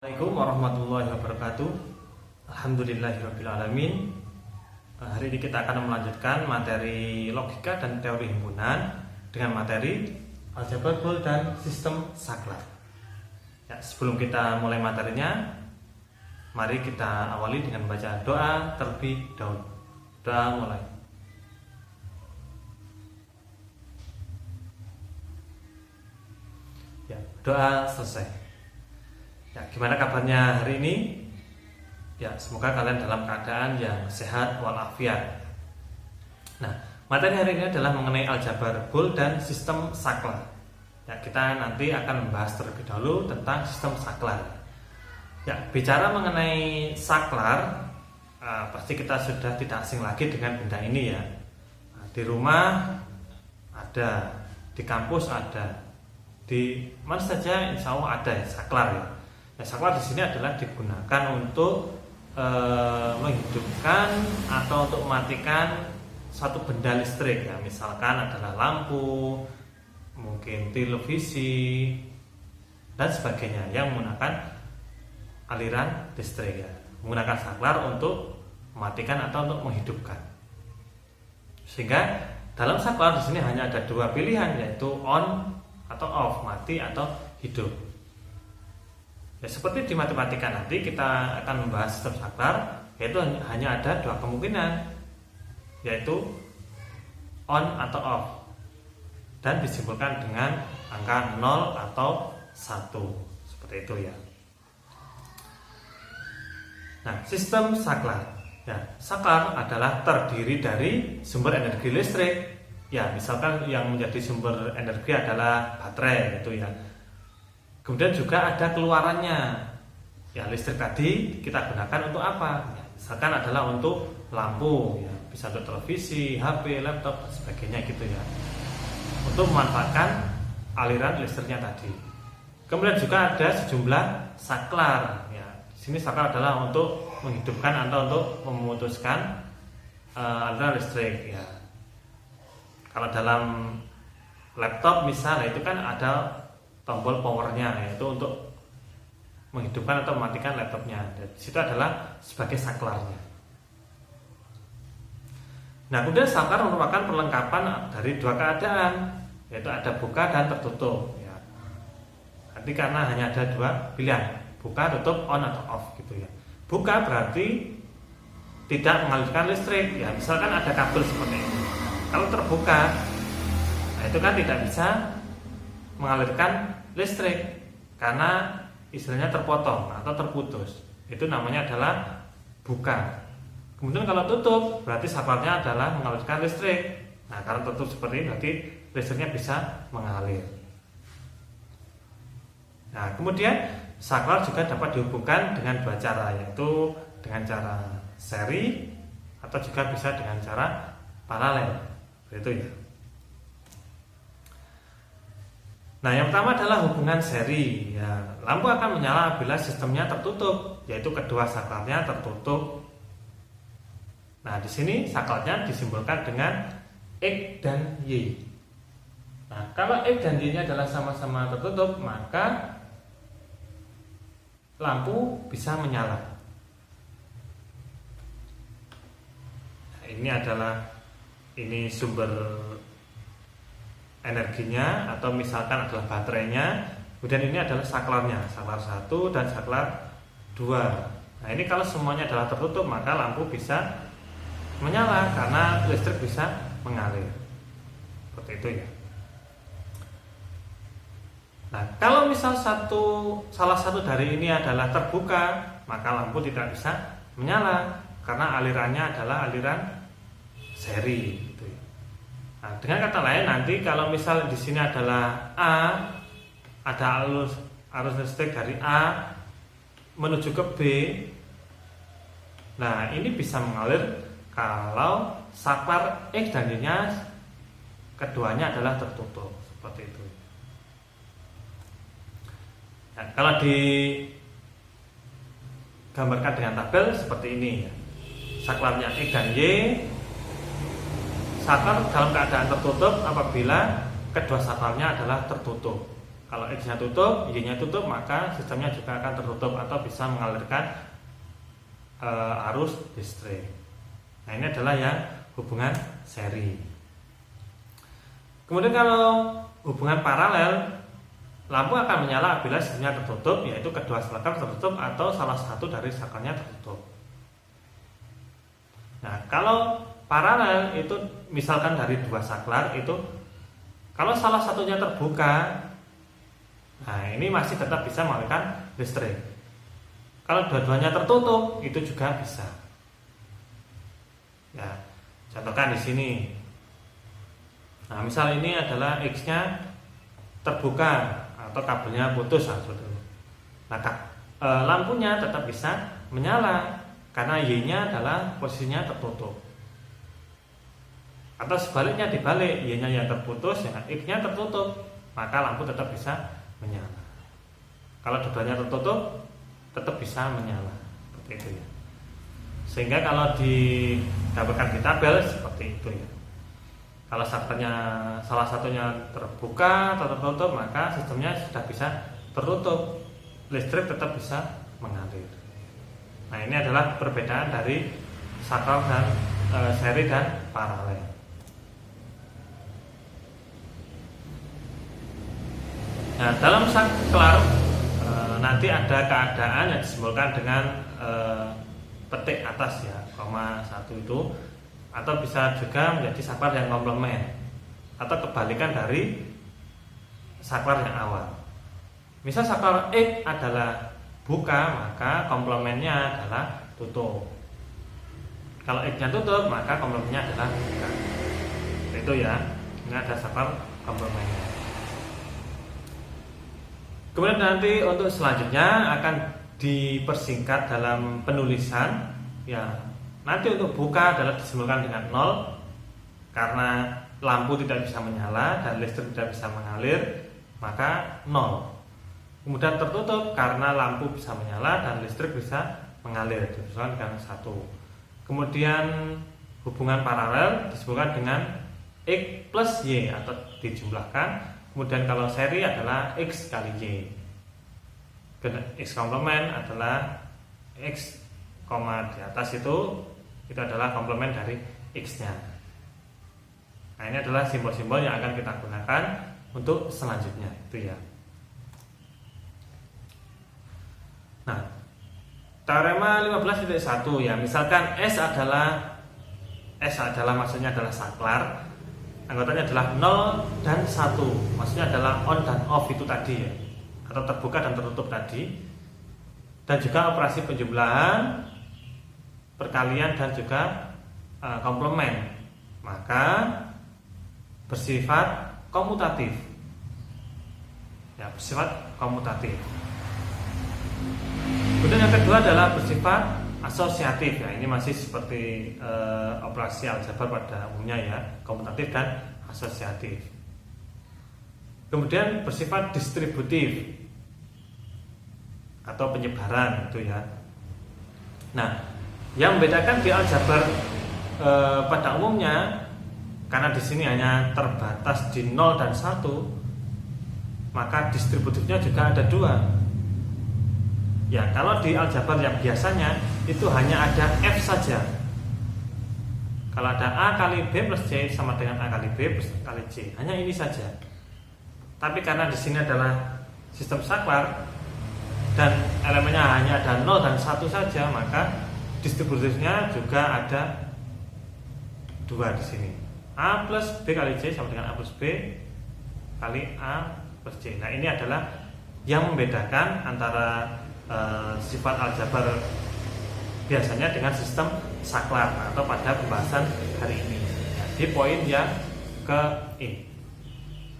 Assalamualaikum warahmatullahi wabarakatuh. Alhamdulillahirrabbilalamin. Hari ini kita akan melanjutkan materi logika dan teori himpunan dengan materi aljabar bool dan sistem saklar. Ya, sebelum kita mulai materinya, mari kita awali dengan membaca doa terlebih dahulu. Doa mulai. Ya, doa selesai. Ya, gimana kabarnya hari ini? Ya, semoga kalian dalam keadaan yang sehat walafiat. Nah, materi hari ini adalah mengenai aljabar bool dan sistem saklar. Ya, kita nanti akan membahas terlebih dahulu tentang sistem saklar. Ya, bicara mengenai saklar, pasti kita sudah tidak asing lagi dengan benda ini ya. Nah, di rumah ada, di kampus ada, di mana saja insya Allah ada ya, saklar ya. Nah, saklar di sini adalah digunakan untuk menghidupkan atau untuk mematikan suatu benda listrik ya, misalkan adalah lampu, mungkin televisi dan sebagainya yang menggunakan aliran listrik ya. Menggunakan saklar untuk mematikan atau untuk menghidupkan. Sehingga dalam saklar di sini hanya ada dua pilihan, yaitu on atau off, mati atau hidup. Ya, seperti di matematika nanti kita akan membahas sistem saklar, yaitu hanya ada dua kemungkinan, yaitu on atau off, dan disimbolkan dengan angka 0 atau 1 seperti itu ya. Nah, sistem saklar ya, saklar adalah terdiri dari sumber energi listrik ya, misalkan yang menjadi sumber energi adalah baterai gitu ya. Kemudian juga ada keluarannya. Ya, listrik tadi kita gunakan untuk apa? Ya, misalkan adalah untuk lampu, ya, bisa untuk televisi, HP, laptop, dan sebagainya gitu ya. Untuk memanfaatkan aliran listriknya tadi. Kemudian juga ada sejumlah saklar. Ya, di sini saklar adalah untuk menghidupkan atau untuk memutuskan aliran listrik. Ya. Kalau dalam laptop misalnya itu kan ada tombol powernya, yaitu untuk menghidupkan atau mematikan laptopnya. Dan di situ adalah sebagai saklarnya. Nah, kemudian saklar merupakan perlengkapan dari dua keadaan, yaitu ada buka dan tertutup. Ya. Nanti karena hanya ada dua pilihan, buka, tutup, on atau off gitu ya. Buka berarti tidak mengalirkan listrik. Ya, misalkan ada kabel seperti ini. Kalau terbuka, nah itu kan tidak bisa mengalirkan listrik karena istilahnya terpotong atau terputus. Itu namanya adalah buka. Kemudian kalau tutup berarti saklarnya adalah mengalirkan listrik. Nah, karena tutup seperti ini berarti listriknya bisa mengalir. Nah, kemudian saklar juga dapat dihubungkan dengan dua cara, yaitu dengan cara seri atau juga bisa dengan cara paralel. Itu ya. Nah, yang pertama adalah hubungan seri. Ya, lampu akan menyala apabila sistemnya tertutup, yaitu kedua saklarnya tertutup. Nah, di sini saklarnya disimbolkan dengan X dan Y. Nah, kalau X dan Y-nya adalah sama-sama tertutup, maka lampu bisa menyala. Nah, ini sumber energinya, atau misalkan adalah baterainya. Kemudian ini adalah saklarnya, saklar 1 dan saklar 2. Nah, ini kalau semuanya adalah tertutup, maka lampu bisa menyala karena listrik bisa mengalir. Seperti itu ya. Nah, kalau misal salah satu dari ini adalah terbuka, maka lampu tidak bisa menyala karena alirannya adalah aliran seri. Nah, dengan kata lain nanti kalau misal di sini adalah A, ada arus listrik dari A menuju ke B. Nah, ini bisa mengalir kalau saklar X dan Y-nya keduanya adalah tertutup seperti itu. Nah, kalau digambarkan dengan tabel seperti ini ya. Saklarnya X dan Y. Saklar dalam keadaan tertutup apabila kedua saklarnya adalah tertutup. Kalau X-nya tutup, Y-nya tutup, maka sistemnya juga akan tertutup atau bisa mengalirkan arus listrik. Nah, ini adalah yang hubungan seri. Kemudian kalau hubungan paralel, lampu akan menyala apabila sistemnya tertutup, yaitu kedua saklar tertutup atau salah satu dari saklarnya tertutup. Nah, kalau paralel itu misalkan dari dua saklar itu, kalau salah satunya terbuka, nah ini masih tetap bisa mengalirkan listrik. Kalau dua-duanya tertutup, itu juga bisa. Ya, contohkan di sini. Nah, misal ini adalah X-nya terbuka atau kabelnya putus, nah, lampunya tetap bisa menyala karena Y-nya adalah posisinya tertutup. Atau sebaliknya dibalik, Y-nya yang terputus, ya X-nya tertutup, maka lampu tetap bisa menyala. Kalau dua-duanya tertutup, tetap bisa menyala, seperti itu ya. Sehingga kalau digambarkan di tabel seperti itu ya. Kalau saklarnya salah satunya terbuka atau tertutup, maka sistemnya sudah bisa tertutup, listrik tetap bisa mengalir. Nah, ini adalah perbedaan dari saklar dan seri dan paralel. Nah, dalam saklar nanti ada keadaan yang disimbolkan dengan petik atas ya, koma 1 itu, atau bisa juga menjadi saklar yang komplement atau kebalikan dari saklar yang awal. Misal saklar X adalah buka, maka komplementnya adalah tutup. Kalau X-nya tutup, maka komplementnya adalah buka. Itu ya, ini ada saklar komplementnya. Kemudian nanti untuk selanjutnya akan dipersingkat dalam penulisan ya. Nanti untuk buka adalah disimbolkan dengan 0 karena lampu tidak bisa menyala dan listrik tidak bisa mengalir, maka 0. Kemudian tertutup karena lampu bisa menyala dan listrik bisa mengalir, disimbolkan dengan 1. Kemudian hubungan paralel disimbolkan dengan X plus Y atau dijumlahkan. Kemudian kalau seri adalah X kali Y. X komplement adalah X, di atas itu adalah komplement dari X-nya. Nah, ini adalah simbol-simbol yang akan kita gunakan untuk selanjutnya itu ya. Nah, teorema 15.1 ya, misalkan S adalah maksudnya adalah saklar, anggotanya adalah 0 dan 1, maksudnya adalah on dan off itu tadi ya, atau terbuka dan tertutup tadi, dan juga operasi penjumlahan, perkalian dan juga komplement, maka bersifat komutatif ya, bersifat komutatif. Kemudian yang kedua adalah bersifat asosiatif ya, ini masih seperti operasi aljabar pada umumnya ya, komutatif dan asosiatif. Kemudian bersifat distributif atau penyebaran itu ya. Nah, yang membedakan di aljabar pada umumnya, karena di sini hanya terbatas di 0 dan 1, maka distributifnya juga ada 2. Ya, kalau di aljabar yang biasanya itu hanya ada F saja. Kalau ada A kali B plus C sama dengan A kali B plus kali C, hanya ini saja. Tapi karena di sini adalah sistem saklar dan elemennya hanya ada 0 dan 1 saja, maka distributifnya juga ada 2 di sini. A plus B kali C sama dengan A plus B kali A plus C. Nah, ini adalah yang membedakan antara sifat aljabar biasanya dengan sistem saklar atau pada pembahasan hari ini. Nah, di poin yang ke E.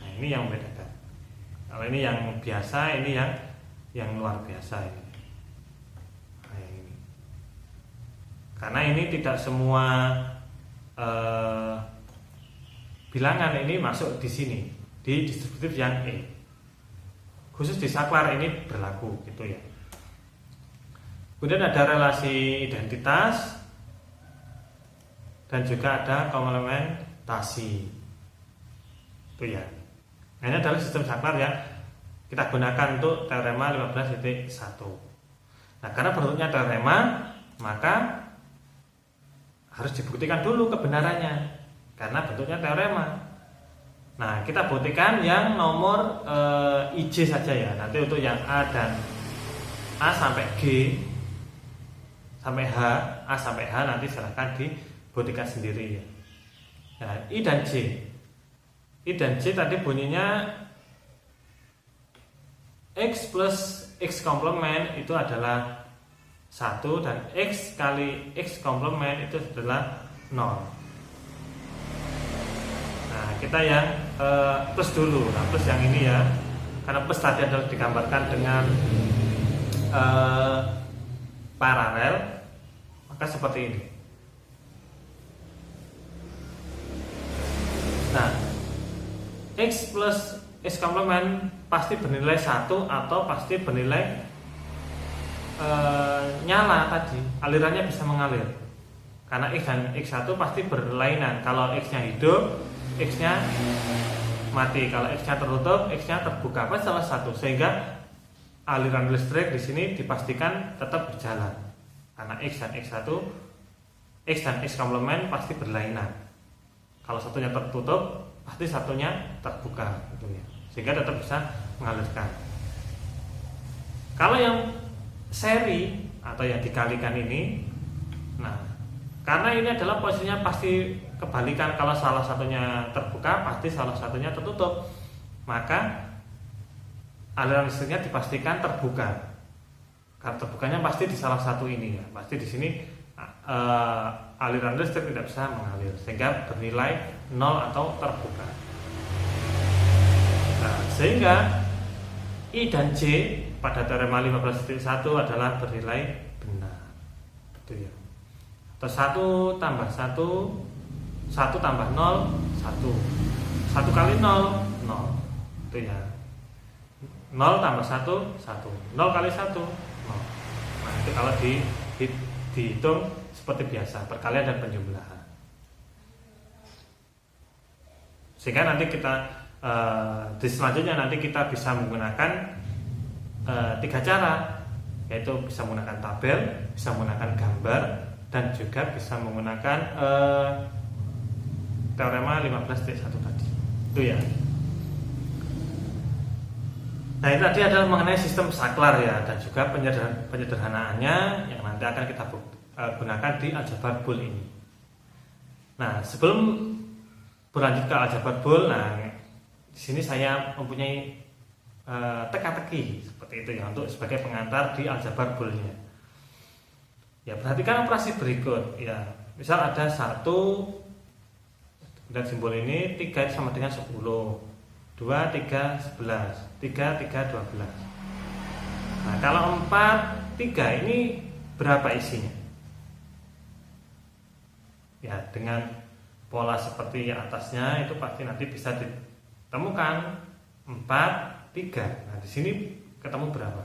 Nah, ini yang membedakan. Kalau ini yang biasa, ini yang luar biasa ini. Karena ini tidak semua bilangan ini masuk di sini, di distributif yang E. Khusus di saklar ini berlaku gitu ya. Kemudian ada relasi identitas dan juga ada komplementasi. Itu ya. Nah, ini adalah sistem saklar yang kita gunakan untuk teorema 15.1. Nah, karena bentuknya teorema, maka harus dibuktikan dulu kebenarannya karena bentuknya teorema. Nah, kita buktikan yang nomor IJ saja ya. Nanti untuk yang A dan A sampai G sampai H, A sampai H nanti silahkan dibuktikan sendiri ya. Nah, I dan J. I dan J tadi bunyinya X plus X komplement itu adalah 1 dan X kali X komplement itu adalah 0. Nah, kita yang plus dulu. Nah, plus yang ini ya, karena plus tadi adalah digambarkan dengan paralel, maka seperti ini. Nah, X plus X komplement pasti bernilai 1 atau pasti bernilai nyala tadi, alirannya bisa mengalir. Karena X dan X1 pasti berlainan. Kalau X-nya hidup, X-nya mati. Kalau X-nya tertutup, X-nya terbuka. Apa salah satu, sehingga aliran listrik di sini dipastikan tetap berjalan. Karena X dan X1, X dan X komplement pasti berlainan. Kalau satunya tertutup, pasti satunya terbuka, gitu ya. Sehingga tetap bisa mengalirkan. Kalau yang seri atau yang dikalikan ini, nah, karena ini adalah posisinya pasti kebalikan. Kalau salah satunya terbuka, pasti salah satunya tertutup. Maka aliran listriknya dipastikan terbuka. Karena terbukanya pasti di salah satu ini ya. Pasti di sini aliran listrik tidak bisa mengalir, sehingga bernilai 0 atau terbuka. Nah, sehingga I dan J pada teorema 15.1 adalah bernilai benar. Itu ya. Atau 1 tambah 1, 1 tambah 0, 1. 1 kali 0, 0. Itu ya. 0 tambah 1, 1. 0 kali 1, 0. Nah, itu kalau dihitung seperti biasa, perkalian dan penjumlahan. Sehingga nanti kita di selanjutnya nanti kita bisa menggunakan 3 cara, yaitu bisa menggunakan tabel, bisa menggunakan gambar, dan juga bisa menggunakan teorema 15.1 tadi. Itu ya. Nah, ini tadi adalah mengenai sistem saklar ya, dan juga penyederhanaannya yang nanti akan kita gunakan di aljabar Boole ini. Nah, sebelum berlanjut ke aljabar Boole, nah di sini saya mempunyai teka-teki seperti itu ya, untuk sebagai pengantar di aljabar Boole-nya. Ya, perhatikan operasi berikut ya. Misal ada 1 dan simbol ini 3 sama dengan 10, 2, 3, 11, 3, 3, 12. Nah, kalau 4, 3 ini berapa isinya? Ya, dengan pola seperti atasnya itu pasti nanti bisa ditemukan 4, 3. Nah, di sini ketemu berapa?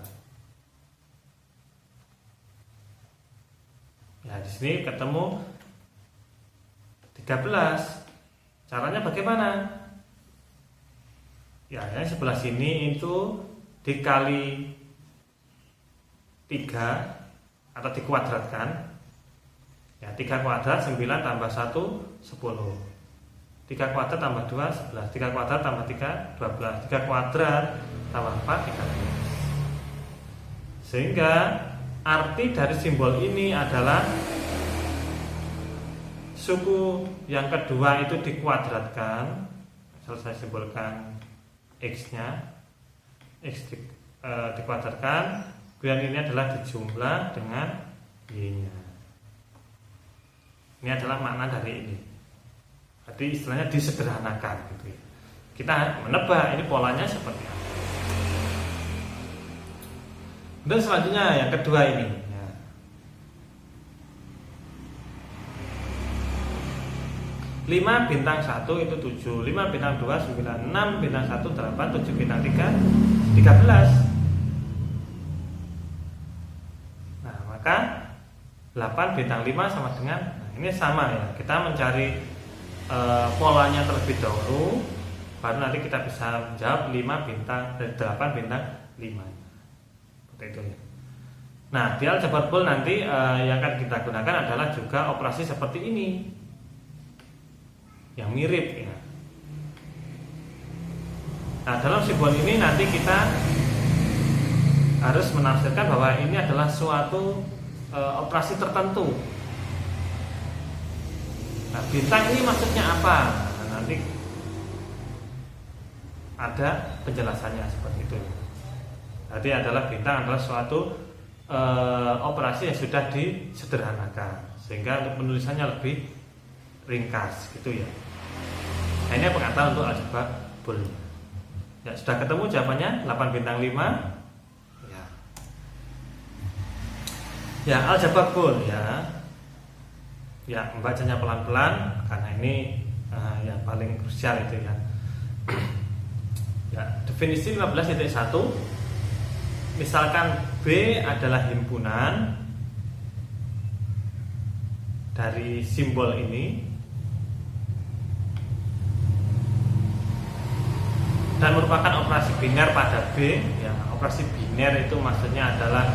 Ya, di sini ketemu 13. Caranya bagaimana? Ya, yang sebelah sini itu dikali 3 atau dikuadratkan. Ya, 3 kuadrat 9 tambah 1 10. 3 kuadrat tambah 2 11. 3 kuadrat tambah 3 12. 3 kuadrat tambah 4 13. Sehingga arti dari simbol ini adalah suku yang kedua itu dikuadratkan. Saya simbolkan X-nya, X dikuadratkan, kemudian ini adalah dijumlah dengan Y-nya. Ini adalah makna dari ini. Jadi istilahnya disederhanakan gitu ya. Kita menebak ini polanya seperti apa. Dan selanjutnya yang kedua ini ya. 5 bintang 1 itu 7, 5 bintang 2 9, 6 bintang 1 8, 7 bintang 3 13. Nah, maka 8 bintang 5 sama dengan, nah ini sama ya. Kita mencari polanya terlebih dahulu. baru nanti kita bisa menjawab 5 bintang dari 8 bintang 5. Seperti itu ya. Nah, di aljabar Boole nanti yang akan kita gunakan adalah juga operasi seperti ini, yang mirip ya. Nah, dalam simbol ini nanti kita harus menafsirkan bahwa ini adalah suatu operasi tertentu. Nah, bintang ini maksudnya apa? Nah, nanti ada penjelasannya seperti itu. Jadi adalah bintang adalah suatu operasi yang sudah disederhanakan sehingga untuk penulisannya lebih ringkas gitu ya. Nah, ini pengantar untuk aljabar Boole. Ya, sudah ketemu jawabannya 8 bintang 5. Ya. Ya, aljabar Boole ya. Ya, membacanya pelan-pelan karena ini yang paling krusial itu ya. Ya, definisi 15.1. Misalkan B adalah himpunan dari simbol ini dan merupakan operasi biner pada B. Ya, operasi biner itu maksudnya adalah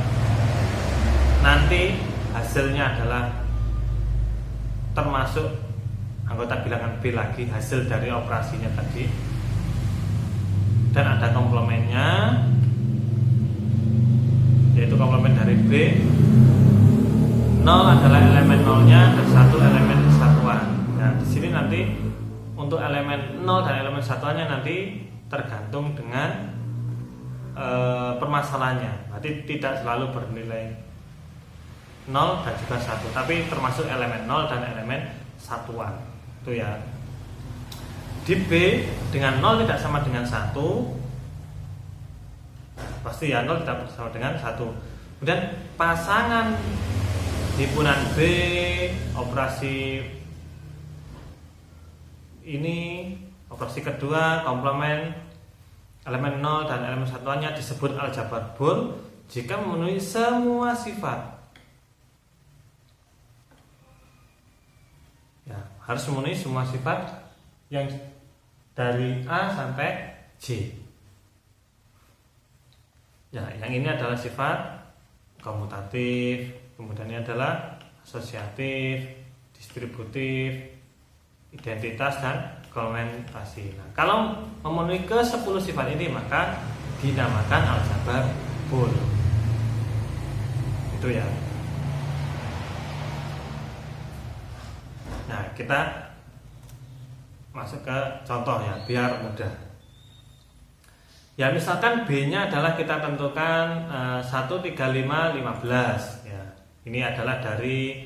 nanti hasilnya adalah termasuk anggota bilangan B lagi, hasil dari operasinya tadi, dan ada komplemennya, yaitu komplemen dari B. 0 adalah elemen nolnya dan 1 elemen kesatuan. Nah, di sini nanti untuk elemen 0 dan elemen satuannya nanti tergantung dengan permasalahannya. Berarti tidak selalu bernilai 0 dan juga 1, tapi termasuk elemen 0 dan elemen satuan. Itu ya. Di B dengan 0 tidak sama dengan 1. Pasti ya 0 tidak bersama dengan 1. Kemudian pasangan himpunan B, operasi ini, operasi kedua, komplemen elemen 0 dan elemen satuannya disebut aljabar Boole jika memenuhi semua sifat. Ya, harus memenuhi semua sifat yang dari A sampai J. Ya, yang ini adalah sifat komutatif, kemudian ini adalah asosiatif, distributif, identitas, dan komplementasi. Nah, kalau memenuhi ke 10 sifat ini maka dinamakan aljabar Boole. Itu ya. Nah, kita masuk ke contoh ya biar mudah. Ya, misalkan B-nya adalah kita tentukan 1, 3, 5, 15 ya. Ini adalah dari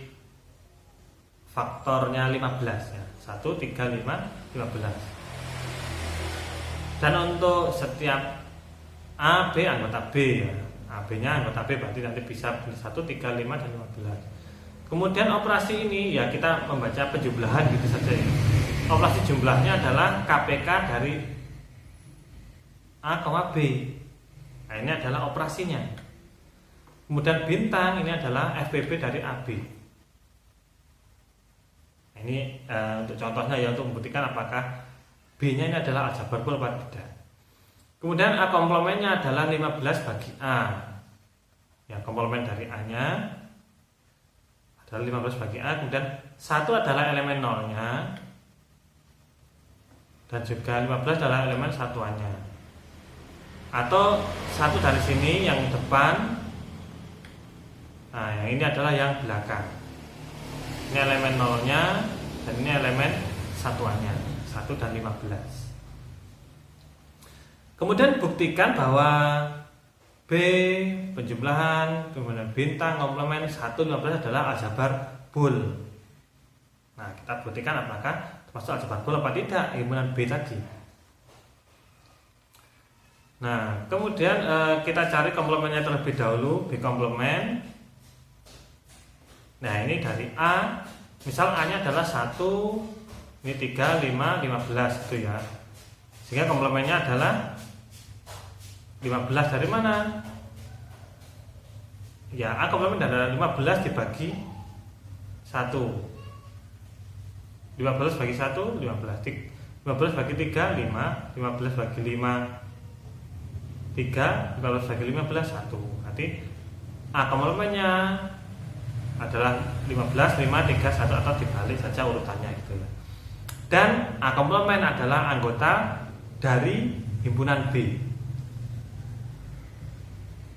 faktornya 15 ya. 1, 3, 5, 15. Dan untuk setiap A, B anggota B ya. A, B-nya anggota B berarti nanti bisa 1, 3, 5, dan 15. Kemudian operasi ini ya kita membaca penjumlahan gitu saja ya. Operasi jumlahnya adalah KPK dari A, B. Nah, ini adalah operasinya. Kemudian bintang ini adalah FPB dari AB. Nah, ini untuk contohnya ya, untuk membuktikan apakah B-nya ini adalah aljabar Boole atau tidak. Kemudian A komplemennya adalah 15 bagi A. Ya, komplemen dari A-nya adalah 15 bagi A. Kemudian 1 adalah elemen nolnya dan juga 15 adalah elemen satuannya. Atau 1 dari sini yang depan. Nah, yang ini adalah yang belakang. Ini elemen nolnya dan ini elemen satuannya, 1 dan 15. Kemudian buktikan bahwa B penjumlahan, kemudian bintang, komplemen 1, 15 adalah aljabar Boole. Nah, kita buktikan apakah termasuk aljabar Boole apa tidak himpunan B tadi. Nah, kemudian kita cari komplemennya terlebih dahulu, B komplemen. Nah, ini dari A, misal A-nya adalah 1, ini 3, 5, 15 gitu ya. Sehingga komplemennya adalah 15 dari mana? Ya, A komplemen dari 15 dibagi 1. 15 bagi 1, 15. 15 bagi 3, 5. 15 bagi 5, 3. 15 bagi 15, 1. Nanti A komplemennya adalah 15, 5, 3, 1 atau dibalik saja urutannya gitu ya. Dan A komplemen adalah anggota dari himpunan B.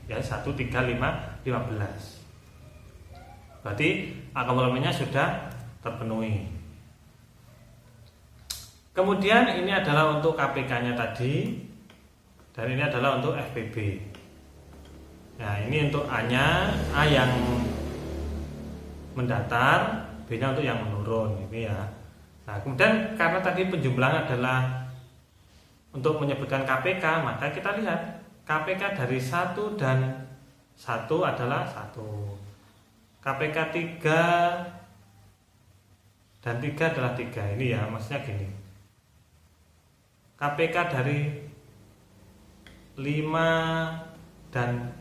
Ya, 1, 3, 5, 15. Berarti A komplemennya sudah terpenuhi. Kemudian ini adalah untuk KPK-nya tadi, dan ini adalah untuk FPB. Nah, ini untuk A-nya, A yang mendatar, B-nya untuk yang menurun ini ya. Nah, kemudian karena tadi penjumlahan adalah untuk menyebutkan KPK, maka kita lihat KPK dari 1 dan 1 adalah 1. KPK 3 dan 3 adalah 3. Ini ya, maksudnya gini. KPK dari 5 dan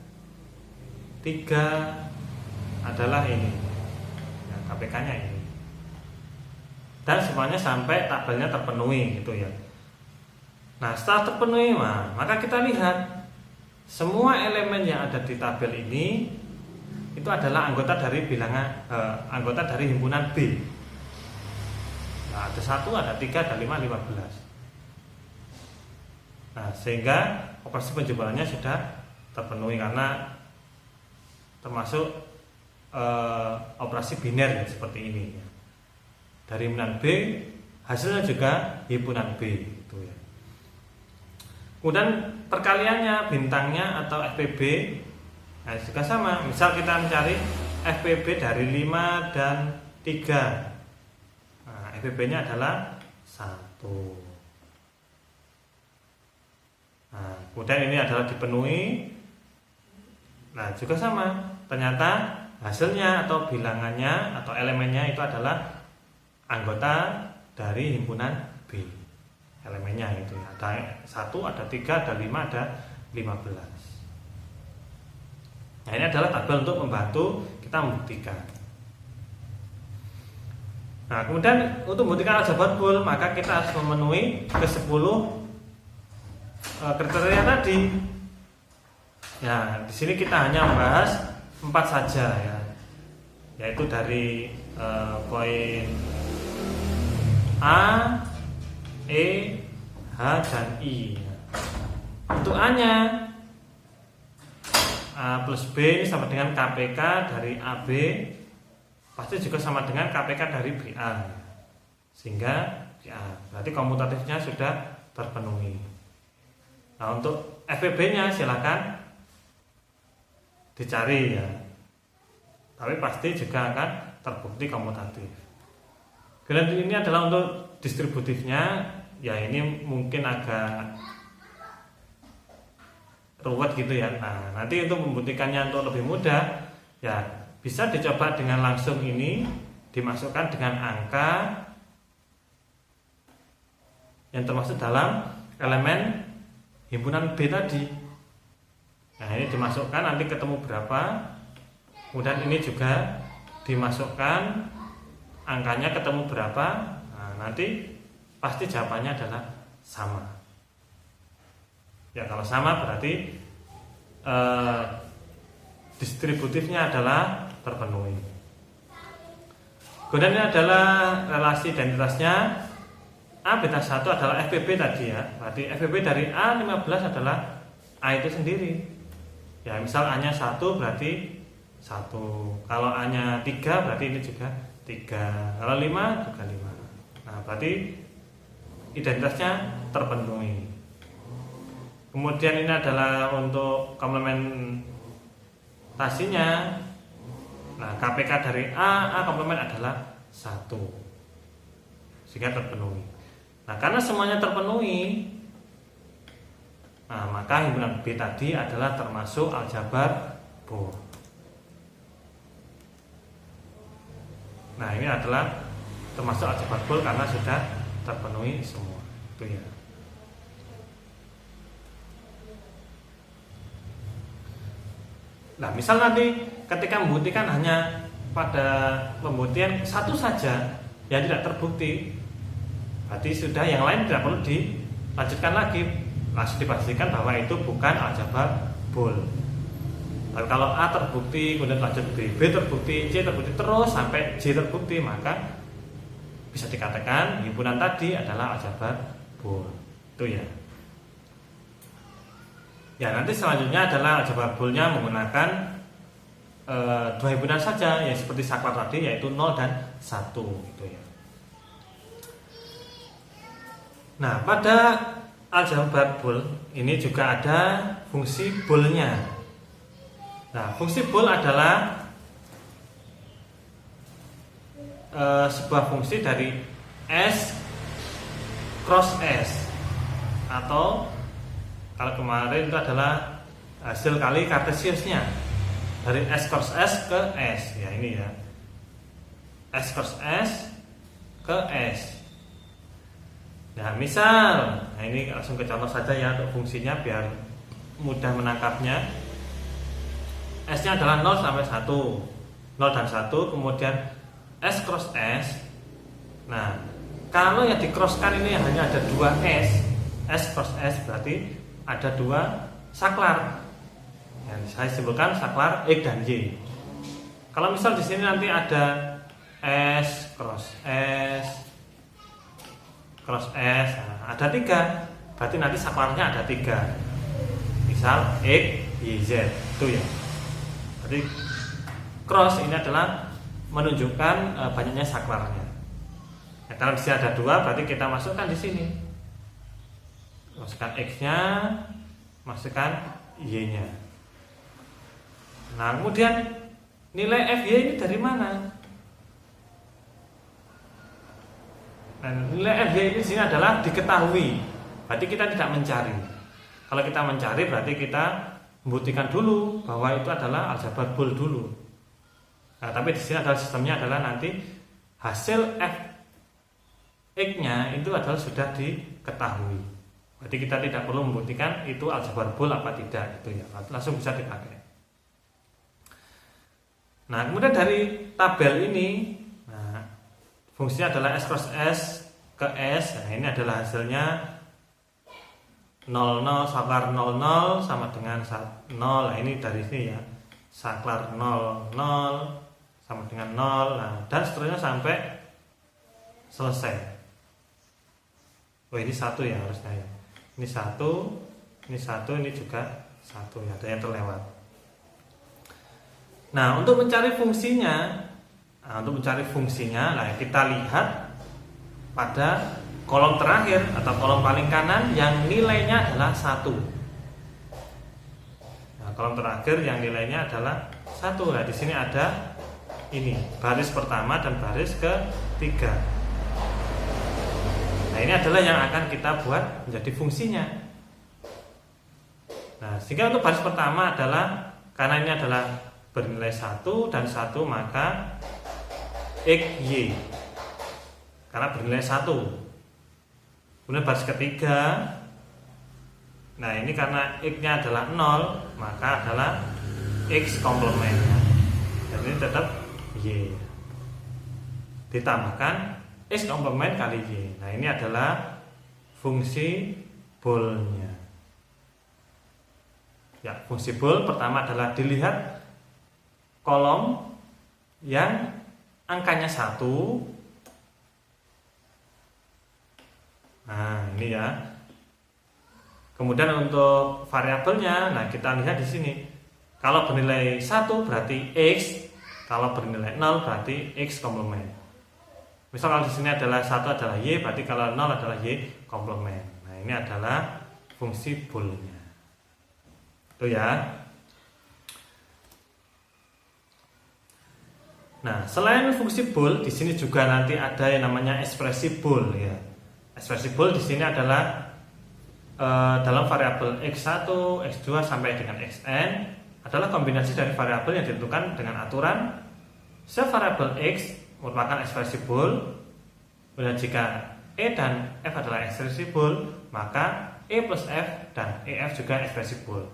3 adalah ini ya, KPK-nya ini. Dan semuanya sampai tabelnya terpenuhi gitu ya. Nah, setelah terpenuhi maka kita lihat semua elemen yang ada di tabel ini itu adalah anggota dari anggota dari himpunan B. Nah, ada 1, ada 3, ada 5, 15. Nah, sehingga operasi penjumlahannya sudah terpenuhi karena termasuk operasi biner ya, seperti ini ya. Dari himpunan B hasilnya juga himpunan B gitu ya. Kemudian perkaliannya, bintangnya atau FPB nah juga sama. Misal kita mencari FPB dari 5 dan 3. Nah, FPB-nya adalah 1. Nah, kemudian ini adalah dipenuhi. Nah, juga sama. Ternyata hasilnya atau bilangannya atau elemennya itu adalah anggota dari himpunan B. Elemennya itu ya. Ada 1, ada 3, ada 5, ada 15. Nah, ini adalah tabel untuk membantu kita membuktikan. Nah, kemudian untuk membuktikan aljabar full, maka kita harus memenuhi ke-10 kriteria tadi. Ya, di sini kita hanya membahas 4 saja ya. Yaitu dari poin A, E, H, dan I. Untuk A-nya A plus B ini sama dengan KPK dari AB, pasti juga sama dengan KPK dari BA, sehingga BA. Berarti komutatifnya sudah terpenuhi. Nah, untuk FPB-nya silakan dicari ya, tapi pasti juga akan terbukti komutatif. Kemudian ini adalah untuk distributifnya, ya ini mungkin agak ruwet gitu ya. Nah, nanti untuk membuktikannya untuk lebih mudah, ya bisa dicoba dengan langsung ini dimasukkan dengan angka yang termasuk dalam elemen himpunan B tadi. Nah, ini dimasukkan nanti ketemu berapa. Kemudian ini juga dimasukkan angkanya ketemu berapa. Nah, nanti pasti jawabannya adalah sama. Ya, kalau sama berarti distributifnya adalah terpenuhi. Kemudian ini adalah relasi identitasnya. A beta 1 adalah FPB tadi ya. Berarti FPB dari A15 adalah A itu sendiri. Ya, misal A-nya 1 berarti 1. Kalau A-nya 3 berarti ini juga 3. Kalau 5 juga 5. Nah, berarti identitasnya terpenuhi. Kemudian ini adalah untuk komplementasinya. Nah, KPK dari A komplement adalah 1, sehingga terpenuhi. Nah, karena semuanya terpenuhi, nah maka himpunan B tadi adalah termasuk aljabar Bohr. Nah, ini adalah termasuk aljabar Bohr karena sudah terpenuhi semua. Itu ya. Nah, misal nanti ketika membuktikan hanya pada pembuktian satu saja yang tidak terbukti, Berarti sudah, yang lain tidak perlu dilanjutkan lagi, langsung dipastikan bahwa itu bukan aljabar Boole. Tapi kalau A terbukti, kemudian lanjut B terbukti, C terbukti, terus sampai J terbukti, maka bisa dikatakan himpunan tadi adalah aljabar Boole. Itu ya. Ya, nanti selanjutnya adalah aljabar Boole-nya menggunakan dua himpunan saja, ya seperti saklar tadi, yaitu 0 dan 1 gitu ya. Nah, pada aljabar Boole ini juga ada fungsi Boole-nya. Nah, fungsi Boole adalah sebuah fungsi dari S cross S, atau kalau kemarin itu adalah hasil kali kartesiusnya dari S cross S ke S, ya ini ya, S cross S ke S. Nah, misal, nah ini langsung ke contoh saja ya untuk fungsinya biar mudah menangkapnya. S-nya adalah 0 sampai 1, 0 dan 1, kemudian S cross S. Nah, kalau yang di-crosskan ini hanya ada 2 S cross S, berarti ada 2 saklar. Yang saya sebutkan saklar X dan Y. Kalau misal di sini nanti ada S cross S cross S, nah, ada 3, berarti nanti saklarnya ada 3. Misal X, Y, Z, itu ya. Berarti cross ini adalah menunjukkan banyaknya saklarnya. Nah, kalau di sini ada 2, berarti kita masukkan di sini. Masukkan X-nya, masukkan Y-nya. Nah, kemudian nilai FY ini dari mana? Nah, nilai FY ini di sini adalah diketahui. Berarti kita tidak mencari. Kalau kita mencari berarti kita membuktikan dulu bahwa itu adalah aljabar Boole dulu. Nah, tapi di sini adalah sistemnya adalah nanti hasil F(x)-nya itu adalah sudah diketahui. Berarti kita tidak perlu membuktikan itu aljabar Boole apa tidak, itu ya. Langsung bisa dipakai. Nah, kemudian dari tabel ini, nah, fungsinya adalah S cross S ke S. Nah, ini adalah hasilnya 00, saklar 00 sama dengan 0. Nah, ini dari sini ya, saklar 00 sama dengan 0. Nah, dan seterusnya sampai selesai. Oh, ini 1 ya harusnya ya. Ini 1, ini juga 1 ya, ada yang terlewat. Nah, untuk mencari fungsinya, nah kita lihat pada kolom terakhir atau kolom paling kanan yang nilainya adalah 1. Nah, kolom terakhir yang nilainya adalah 1. Nah, di sini ada ini baris pertama dan baris ketiga. Nah, ini adalah yang akan kita buat menjadi fungsinya. Nah, sehingga untuk baris pertama adalah karena ini adalah bernilai 1 dan 1, maka XY karena bernilai 1. Kemudian baris ketiga, nah ini karena X-nya adalah 0, maka adalah X komplemennya. Jadi ini tetap Y ditambahkan X komplement kali Y. Nah, ini adalah fungsi Boole-nya. Ya, fungsi Boole pertama adalah dilihat kolom yang angkanya 1. Nah, ini ya. Kemudian untuk variabelnya, nah kita lihat di sini. Kalau bernilai 1 berarti X, kalau bernilai 0 berarti X komplement. Misal kalau di sini adalah 1 adalah Y, berarti kalau 0 adalah Y komplement. Nah, ini adalah fungsi Boole-nya. Itu ya. Nah, selain fungsi Boole, di sini juga nanti ada yang namanya ekspresi Boole ya. Ekspresi Boole di sini adalah dalam variabel x1, x2 sampai dengan xn adalah kombinasi dari variabel yang ditentukan dengan aturan setiap variabel x merupakan ekspresi Boole. Dan jika e dan f adalah ekspresi Boole, maka e plus f dan ef juga ekspresi Boole.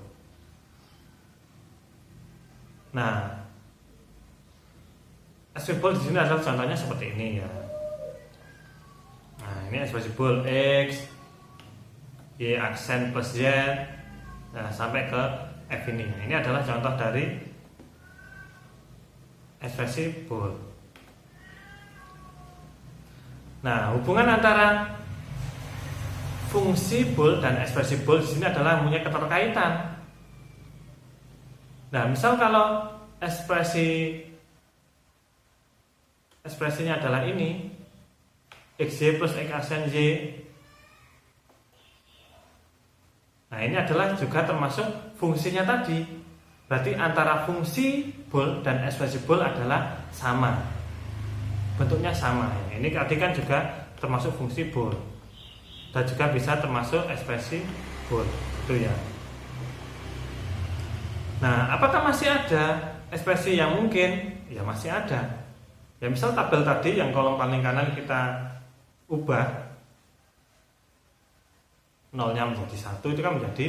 Nah, ekspresi Boole di sini adalah contohnya seperti ini ya. Nah, ini ekspresi bool X, Y aksen plus Z, nah sampai ke F ini. Nah, ini adalah contoh dari ekspresi bool. Nah, hubungan antara fungsi bool dan ekspresi bool di sini adalah mempunyai keterkaitan. Nah, misal kalau ekspresinya adalah ini xy plus x aksen y. Nah, ini adalah juga termasuk fungsinya tadi. Berarti antara fungsi bool dan ekspresi bool adalah sama, bentuknya sama. Ini tadi kan juga termasuk fungsi bool dan juga bisa termasuk ekspresi bool, itu ya. Nah, apakah masih ada ekspresi yang mungkin? Ya masih ada. Ya misal tabel tadi yang kolom paling kanan kita ubah nolnya menjadi 1, itu kan menjadi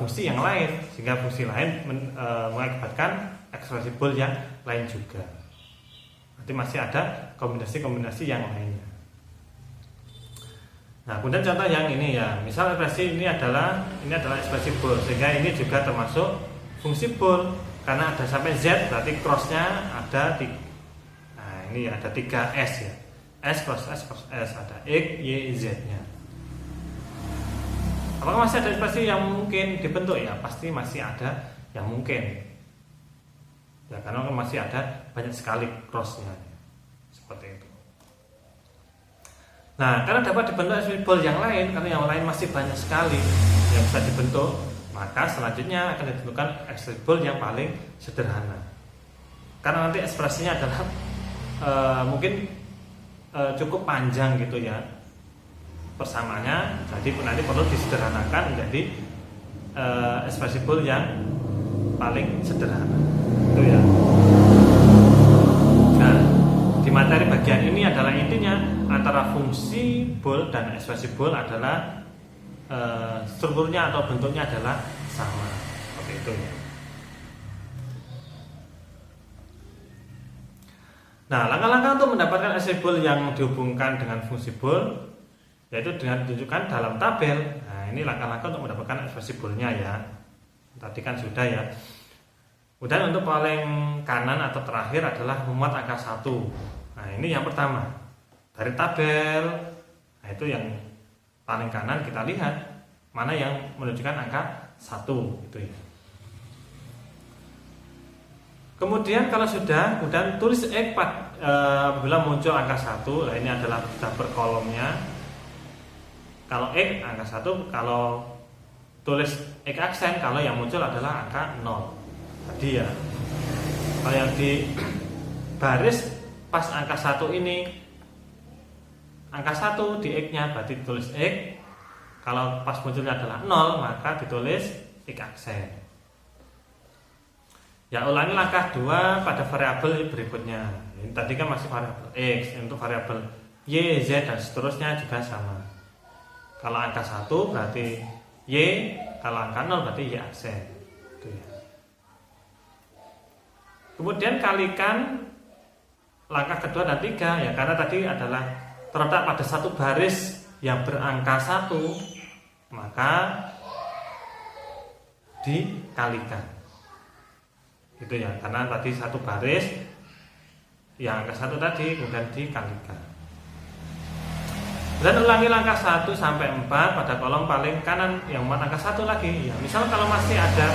fungsi yang lain, sehingga fungsi lain mengakibatkan ekspresi bool yang lain juga. Nanti masih ada kombinasi-kombinasi yang lainnya. Nah, kemudian contoh yang ini ya, misal ekspresi ini adalah ekspresi bool, sehingga ini juga termasuk fungsi bool karena ada sampai Z, berarti crossnya ada 3. Nah, ini ada 3 S ya, S cross S cross S, ada X, Y, Z nya. Apakah masih ada ekspresi yang mungkin dibentuk? Ya pasti masih ada yang mungkin ya, karena masih ada banyak sekali crossnya seperti itu. Nah, karena dapat dibentuk ekspresi bool yang lain, karena yang lain masih banyak sekali yang bisa dibentuk, maka selanjutnya akan ditentukan ekspresi bool yang paling sederhana. Karena nanti ekspresinya adalah mungkin cukup panjang gitu ya persamaannya, jadi nanti perlu disederhanakan menjadi ekspresi bool yang paling sederhana. Itu ya. Nah, di materi bagian ini adalah intinya antara fungsi bool dan ekspresi bool adalah strukturnya atau bentuknya adalah sama, seperti itu ya. Nah, langkah-langkah untuk mendapatkan ekspresi bool yang dihubungkan dengan fungsi bool yaitu dengan ditunjukkan dalam tabel. Nah, ini langkah-langkah untuk mendapatkan ekspresi boolnya ya. Tadi kan sudah ya. Kemudian untuk paling kanan atau terakhir adalah memuat angka 1. Nah, ini yang pertama. Dari tabel, nah itu yang paling kanan kita lihat mana yang menunjukkan angka 1 gitu ya. Kemudian kalau sudah, kemudian tulis X bila muncul angka 1. Nah, ini adalah sudah per kolomnya. Kalau X angka 1, kalau tulis X aksen kalau yang muncul adalah angka 0. Tadi ya. Kalau yang di baris pas angka 1 ini angka 1 di X-nya berarti ditulis X. Kalau pas munculnya adalah 0 maka ditulis X aksen. Ya, ulangi langkah 2 pada variabel berikutnya. Ini tadi kan masih variabel X, untuk variabel Y, Z dan seterusnya juga sama. Kalau angka 1 berarti Y, kalau angka 0 berarti Y aksen. Itu ya. Kemudian kalikan langkah kedua dan 3 ya, karena tadi adalah terletak pada satu baris yang berangka 1, maka dikalikan. Gitu ya, karena tadi satu baris yang angka 1 tadi kemudian dikalikan. Dan ulangi langkah 1 sampai 4 pada kolom paling kanan yang muat angka 1 lagi. Ya, misal kalau masih ada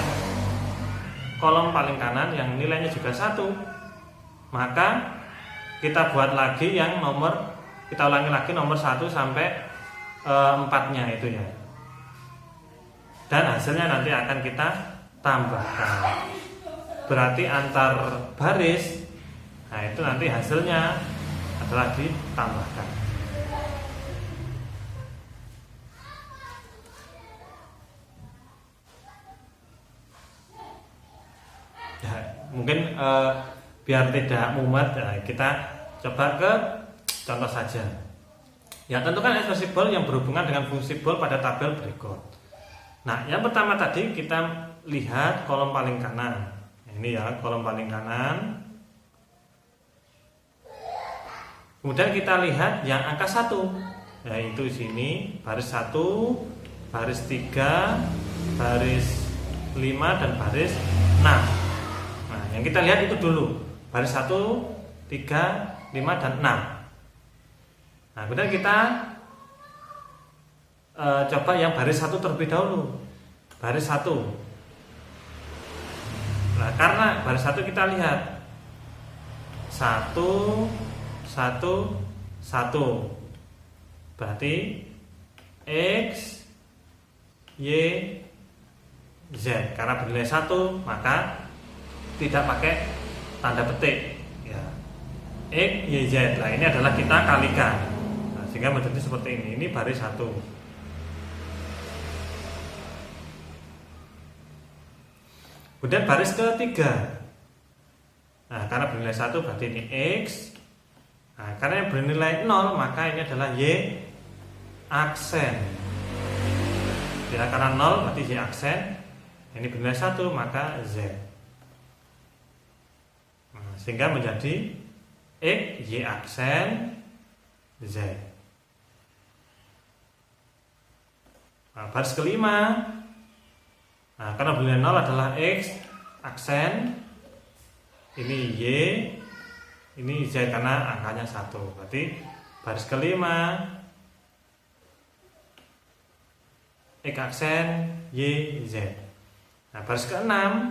kolom paling kanan yang nilainya juga 1, maka kita buat lagi yang nomor, kita ulangi lagi nomor 1 sampai 4-nya itu ya. Dan hasilnya nanti akan kita tambahkan. Berarti antar baris, nah itu nanti hasilnya adalah ditambahkan. Ya, mungkin biar tidak mumet ya, kita coba ke contoh saja. Ya, tentukan ekspresi bool yang berhubungan dengan fungsi bool pada tabel berikut. Nah, yang pertama tadi kita lihat kolom paling kanan. Ini ya, kolom paling kanan. Kemudian kita lihat yang angka 1. yaitu sini baris 1, baris 3, baris 5 dan baris 6. Nah, yang kita lihat itu dulu baris 1, 3, 5 dan 6. Nah, kemudian kita coba yang baris 1 terlebih dahulu. Baris 1. Nah, karena baris 1 kita lihat 1, 1, 1. Berarti X, Y, Z. Karena bernilai 1, maka tidak pakai tanda petik ya. X, Y, Z. Nah, ini adalah kita kalikan. Nah, sehingga menjadi seperti ini. Ini baris 1. Kemudian baris ketiga. Nah, karena bernilai 1 berarti ini X. Nah, karena yang bernilai 0 maka ini adalah Y aksen. Ya, karena 0 berarti Y aksen. Ini bernilai 1 maka Z. Nah, sehingga menjadi X, Y aksen, Z. Nah, baris kelima. Nah, karena bernilai 0 adalah X aksen, ini Y, ini Z karena angkanya 1. Berarti baris kelima X aksen, Y, Z. Nah, baris keenam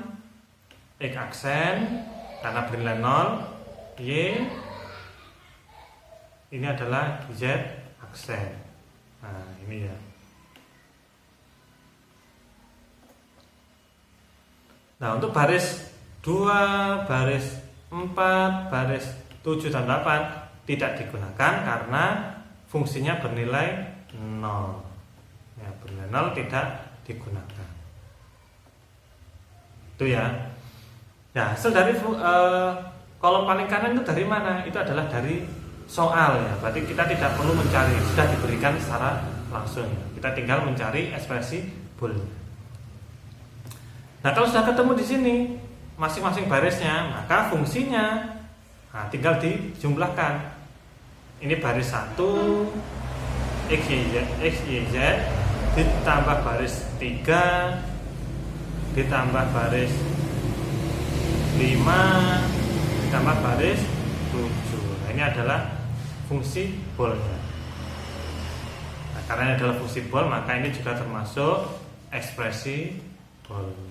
X aksen karena bernilai 0, Y, ini adalah Z aksen. Nah, ini ya. Nah, untuk baris 2, baris 4, baris 7 dan 8 tidak digunakan karena fungsinya bernilai 0. Ya, bernilai 0 tidak digunakan. Itu ya. Ya, hasil dari kolom paling kanan itu dari mana? Itu adalah dari soal ya. Berarti kita tidak perlu mencari, sudah diberikan secara langsung ya. Kita tinggal mencari ekspresi boolnya. Nah, kalau sudah ketemu di sini masing-masing barisnya, maka fungsinya tinggal dijumlahkan. Ini baris 1 X, Y, Z ditambah baris 3 ditambah baris 5 ditambah baris 7. Nah, ini adalah fungsi boolnya. Nah, karena ini adalah fungsi bool, maka ini juga termasuk ekspresi boolnya.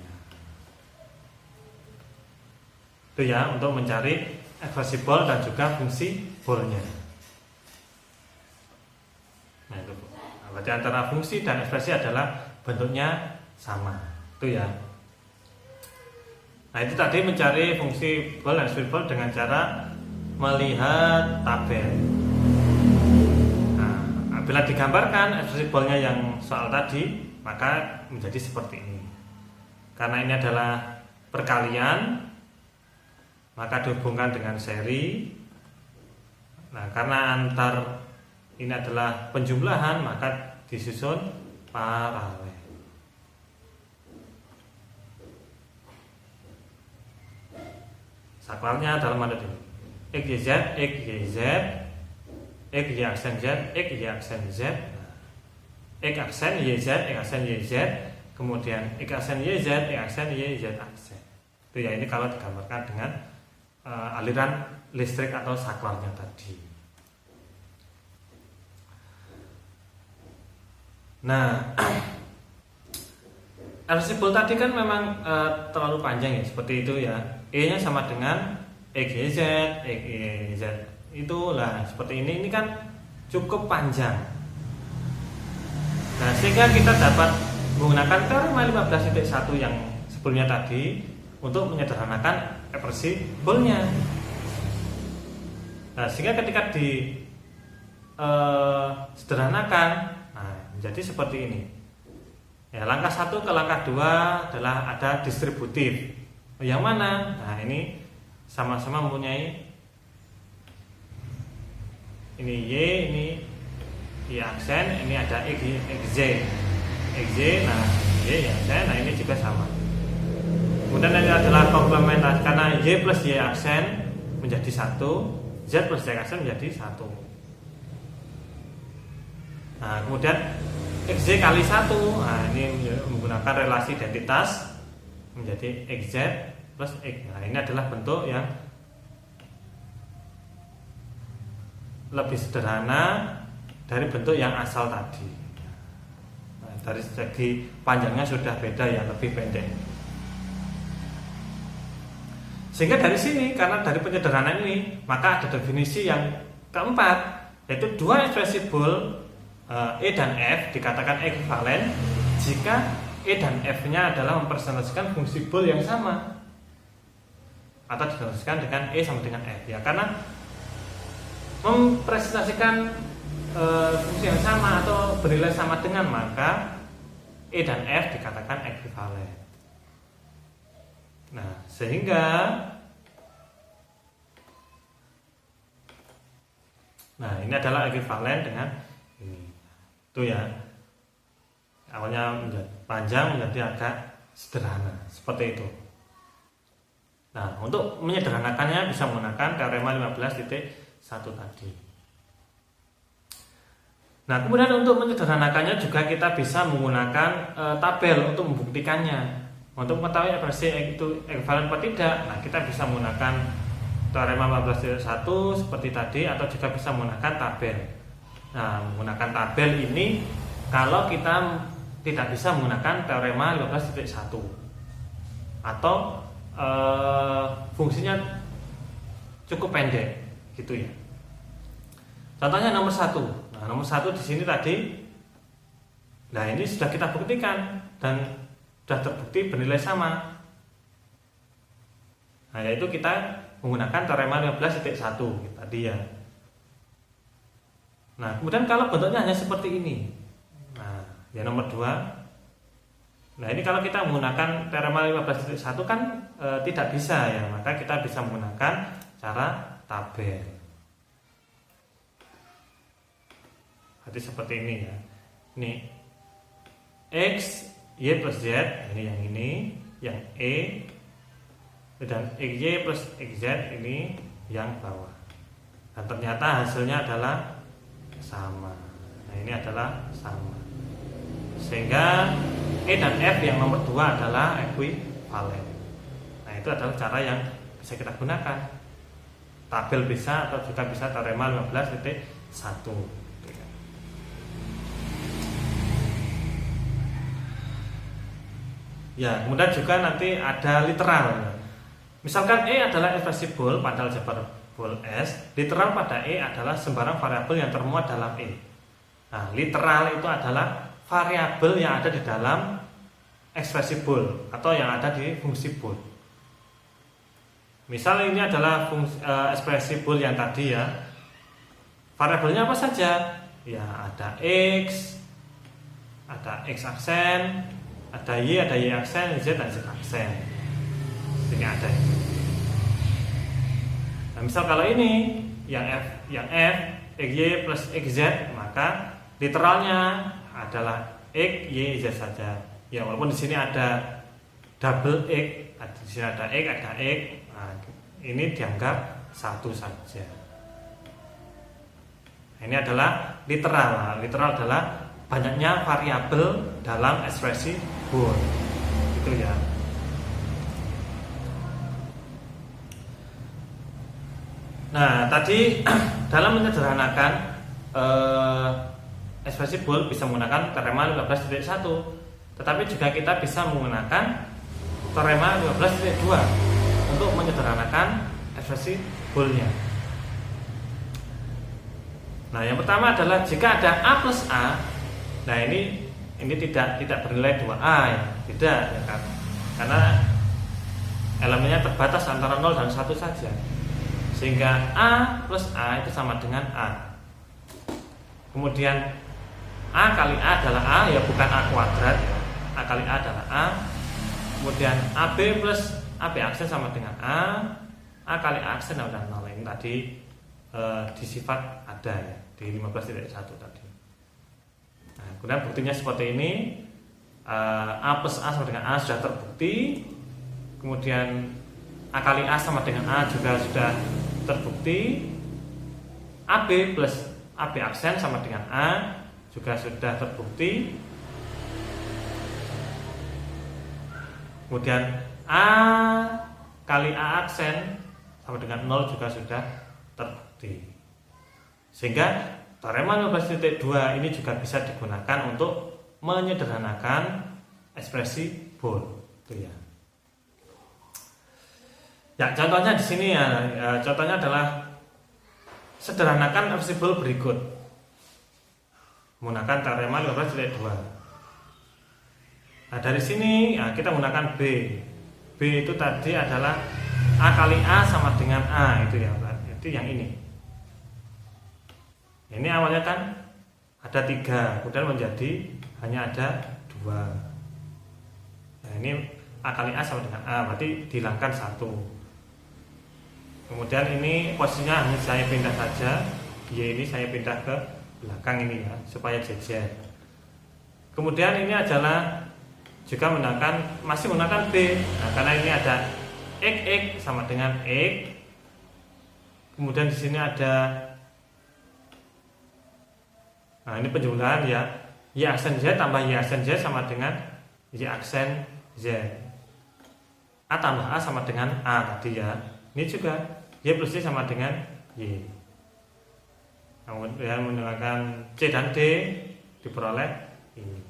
Itu ya, untuk mencari ekspresi bool dan juga fungsi boolnya. Nah, itu. Nah, berarti antara fungsi dan ekspresi adalah bentuknya sama. Itu ya. Nah, itu tadi mencari fungsi bool dan ekspresi bool dengan cara melihat tabel. Nah, bila digambarkan ekspresi boolnya yang soal tadi, maka menjadi seperti ini. Karena ini adalah perkalian, maka dihubungkan dengan seri. Nah, karena antar ini adalah penjumlahan, maka disusun paralel. Saklarnya dalam mandat ini X, Y, Z, X, Y, Z, X, Y aksen Z, X, Y aksen Z, X aksen Y, Z, X aksen Y, Z, kemudian X aksen Y, Z, X aksen Y, Z aksen. Itu ya, ini kalau digambarkan dengan aliran listrik atau saklarnya tadi. Nah, ekspresi bool tadi kan memang terlalu panjang ya, seperti itu ya. E-nya sama dengan X, Y, Z, X, Y, Z. Itulah seperti ini. Ini kan cukup panjang. Nah, sehingga kita dapat menggunakan teorema 15.1 yang sebelumnya tadi untuk menyederhanakan ekspresi boolnya. Nah, sehingga ketika di sederhanakan, menjadi seperti ini. Ya, langkah 1 ke langkah 2 adalah ada distributif. Yang mana? Nah, ini sama-sama mempunyai ini Y, ini Y aksen, ini ada X, Z. Nah, Y aksen, nah ini juga sama. Kemudian ini adalah komplementasi, karena Y plus Y aksen menjadi 1, Z plus Y aksen menjadi 1. Nah, kemudian XZ kali 1, nah ini menggunakan relasi identitas menjadi XZ plus X. Nah, ini adalah bentuk yang lebih sederhana dari bentuk yang asal tadi. Nah, dari segi panjangnya sudah beda, ya lebih pendek. Sehingga dari sini, karena dari penyederhanaan ini, maka ada definisi yang keempat, yaitu dua ekspresi bool E dan F dikatakan ekuivalen jika E dan F-nya adalah mempresentasikan fungsi bool yang sama atau didefinisikan dengan E sama dengan F, ya, karena mempresentasikan fungsi yang sama atau bernilai sama dengan, maka E dan F dikatakan ekuivalen. Nah, sehingga ini adalah ekuivalen dengan ini. Itu ya. Awalnya menjadi panjang menjadi agak sederhana, seperti itu. Nah, untuk menyederhanakannya bisa menggunakan teorema 15.1 tadi. Nah, kemudian untuk menyederhanakannya juga kita bisa menggunakan tabel untuk membuktikannya. Untuk mengetahui ekspresi itu ekuivalen atau tidak, nah kita bisa menggunakan teorema 15.1 seperti tadi, atau juga bisa menggunakan tabel. Nah, menggunakan tabel ini kalau kita tidak bisa menggunakan teorema 15.1 atau fungsinya cukup pendek, gitu ya. Contohnya nomor 1. Nah, nomor 1 di sini tadi, nah ini sudah kita buktikan dan sudah terbukti bernilai sama. Nah, yaitu kita menggunakan teorema 15.1 tadi ya. Nah, kemudian kalau bentuknya hanya seperti ini, nah ya nomor 2. Nah, ini kalau kita menggunakan teorema 15.1 kan tidak bisa ya, maka kita bisa menggunakan cara tabel. Jadi seperti ini ya. Ini X, Y plus Z, ini yang E, dan XY plus XZ ini yang bawah. Dan ternyata hasilnya adalah sama. Nah, ini adalah sama. Sehingga E dan F yang nomor 2 adalah ekuivalen. Nah, itu adalah cara yang bisa kita gunakan. Tabel bisa, atau juga bisa teorema 15.1. Ya, kemudian juga nanti ada literal. Misalkan E adalah ekspresi bool pada aljabar bool S, literal pada E adalah sembarang variabel yang termuat dalam E. Nah, literal itu adalah variabel yang ada di dalam ekspresi bool atau yang ada di fungsi bool. Misal ini adalah ekspresi bool yang tadi ya. Variabelnya apa saja? Ya, ada X, ada X aksen, ada Y aksen, Z dan Z aksen. Ini ada. Nah, misal kalau ini yang F XY plus XZ, maka literalnya adalah X, Y, Z saja. Ya, walaupun di sini ada double X, di sini ada X, nah, ini dianggap satu saja. Nah, ini adalah literal. Nah, literal adalah banyaknya variabel dalam ekspresi bool, gitu ya. Nah, tadi dalam menyederhanakan ekspresi bool bisa menggunakan teorema 15.1, tetapi juga kita bisa menggunakan teorema 15.2 untuk menyederhanakan ekspresi boolnya. Nah, yang pertama adalah jika ada A plus A. Nah, ini tidak bernilai 2A ya, tidak ya kan? Karena elemennya terbatas antara 0 dan 1 saja. Sehingga A plus A itu sama dengan A. Kemudian A kali A adalah A, ya bukan A kuadrat ya. A kali A adalah A. Kemudian AB plus AB aksen sama dengan A kali A aksen dan 0. Ini tadi di sifat ada ya, di 15.1 tadi. Nah, kemudian buktinya seperti ini. A plus A sama dengan A sudah terbukti. Kemudian A kali A sama dengan A juga sudah terbukti. AB plus AB aksen sama dengan A juga sudah terbukti. Kemudian A kali A aksen sama dengan 0 juga sudah terbukti. Sehingga teorema 15.2 ini juga bisa digunakan untuk menyederhanakan ekspresi Boole, itu ya. Ya, contohnya di sini ya, contohnya adalah sederhanakan ekspresi Boole berikut menggunakan teorema 15.2. Nah, dari sini ya, kita menggunakan B. B itu tadi adalah A kali A sama dengan A, itu ya, itu yang ini. Ini awalnya kan ada 3, kemudian menjadi hanya ada 2. Nah, ini A kali A sama dengan A, berarti dihilangkan 1. Kemudian ini posisinya hanya saya pindah saja, Y ini saya pindah ke belakang ini ya, supaya jejer. Kemudian ini adalah juga masih menggunakan B. Nah, karena ini ada X sama dengan X. Kemudian di sini ada, nah ini penjumlahan ya, Y aksen Z tambah Y aksen Z sama dengan Y aksen Z. A tambah A sama dengan A tadi ya. Ini juga Y plus Y sama dengan Y. Kemudian menggunakan C dan D diperoleh ini.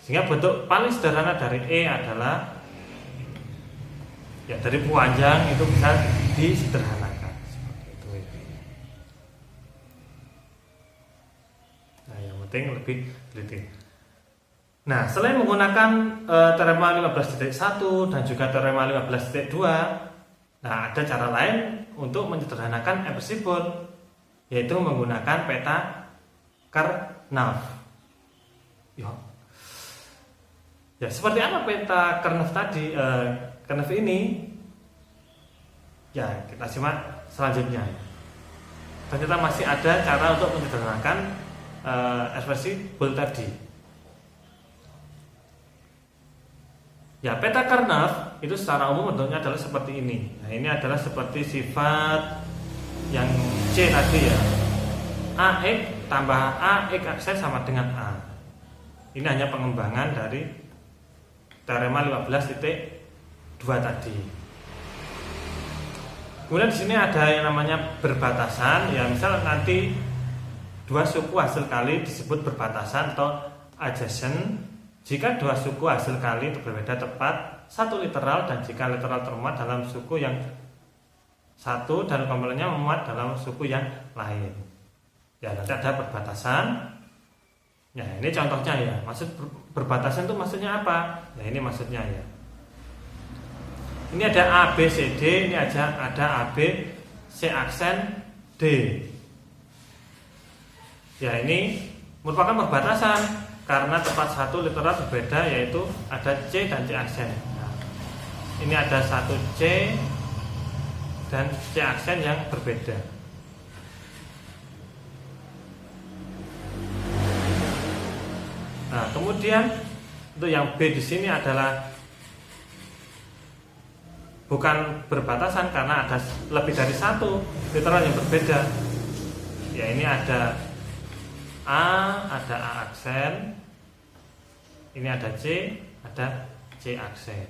Sehingga bentuk paling sederhana dari E adalah ya dari panjang itu bisa disederhanakan seperti itu. Nah, yang penting lebih teliti. Nah, selain menggunakan teorema 15.1 dan juga teorema 15.2, nah ada cara lain untuk menyederhanakan ekspresi Boole, yaitu menggunakan peta Karnaugh. Ya, seperti apa peta Karnaugh tadi? Karnaugh ini, ya kita simak selanjutnya. Ternyata masih ada cara untuk menyederhanakan ekspresi Boole tadi. Ya, peta Karnaugh itu secara umum bentuknya adalah seperti ini. Nah, ini adalah seperti sifat yang C tadi ya. AX tambah AX aksen sama dengan A. Ini hanya pengembangan dari teorema 15.2 tadi. Kemudian di sini ada yang namanya berbatasan. Ya, misal nanti dua suku hasil kali disebut berbatasan atau adjacent. Jika dua suku hasil kali itu berbeda tepat, satu literal, dan jika literal termuat dalam suku yang satu dan komplemennya memuat dalam suku yang lain. Ya, nanti ada perbatasan. Ya, ini contohnya ya. Maksud berbatasan itu maksudnya apa? Ya, ini maksudnya ya. Ini ada A, B, C, D. Ini ada A, B, C aksen D. Ya, ini merupakan perbatasan karena tempat satu literal berbeda, yaitu ada C dan C aksen. Nah, ini ada satu C dan C aksen yang berbeda. Nah, kemudian untuk yang B di sini adalah bukan berbatasan karena ada lebih dari satu literal yang berbeda. Ya, ini ada A aksen, ini ada C aksen.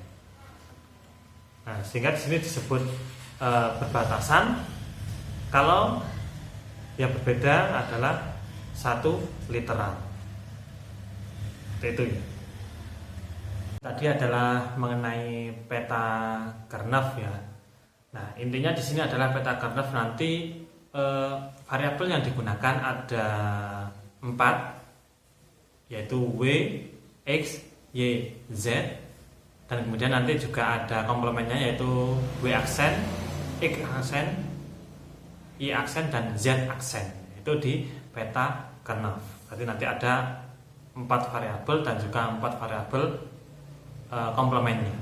Nah, sehingga di sini disebut berbatasan kalau yang berbeda adalah satu literal. Itu ya. Tadi adalah mengenai peta Karnaugh ya. Nah, intinya di sini adalah peta Karnaugh nanti variabel yang digunakan ada 4, yaitu W, X, Y, Z, dan kemudian nanti juga ada komplemennya yaitu W aksen, X aksen, Y aksen, dan Z aksen. Itu di peta Karnaugh. Berarti nanti ada 4 variabel dan juga 4 variabel komplemennya.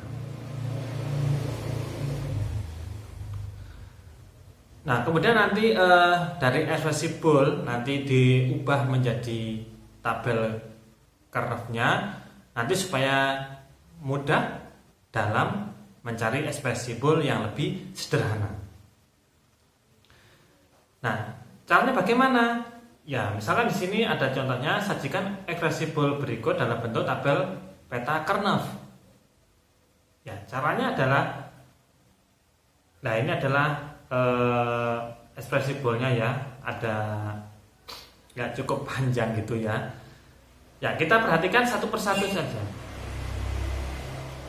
Nah, kemudian nanti dari ekspresi Boole nanti diubah menjadi tabel Karnaugh-nya nanti supaya mudah dalam mencari ekspresi Boole yang lebih sederhana. Nah, caranya bagaimana? Ya, misalkan di sini ada contohnya, sajikan ekspresi bool berikut dalam bentuk tabel peta kernel. Ya, caranya adalah, nah ini adalah ekspresi boolnya ya, ada nggak cukup panjang gitu ya. Ya, kita perhatikan satu persatu saja.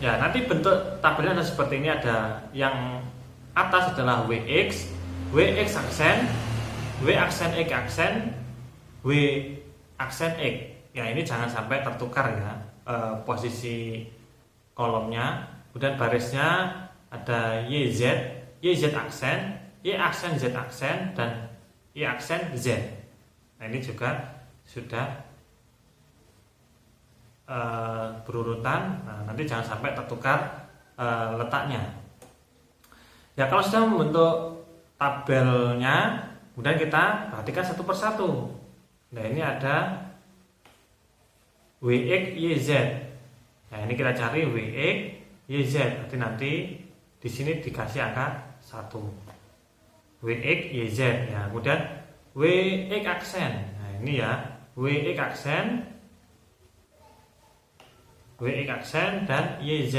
Ya, nanti bentuk tabelnya ada seperti ini, ada yang atas adalah WX, WX aksen, W aksen X aksen, W aksen X. Ya, ini jangan sampai tertukar ya posisi kolomnya. Kemudian barisnya ada YZ, YZ aksen, Y aksen Z aksen, dan Y aksen Z. Nah, ini juga sudah berurutan. Nah, nanti jangan sampai tertukar letaknya. Ya, kalau sudah membentuk tabelnya, kemudian kita perhatikan satu persatu. Nah, ini ada WX YZ. Nah, ini kita cari WX YZ. Berarti nanti di sini dikasih angka 1. WX YZ. Ya, kemudian WX aksen. Nah, ini ya, WX aksen, WX aksen dan YZ.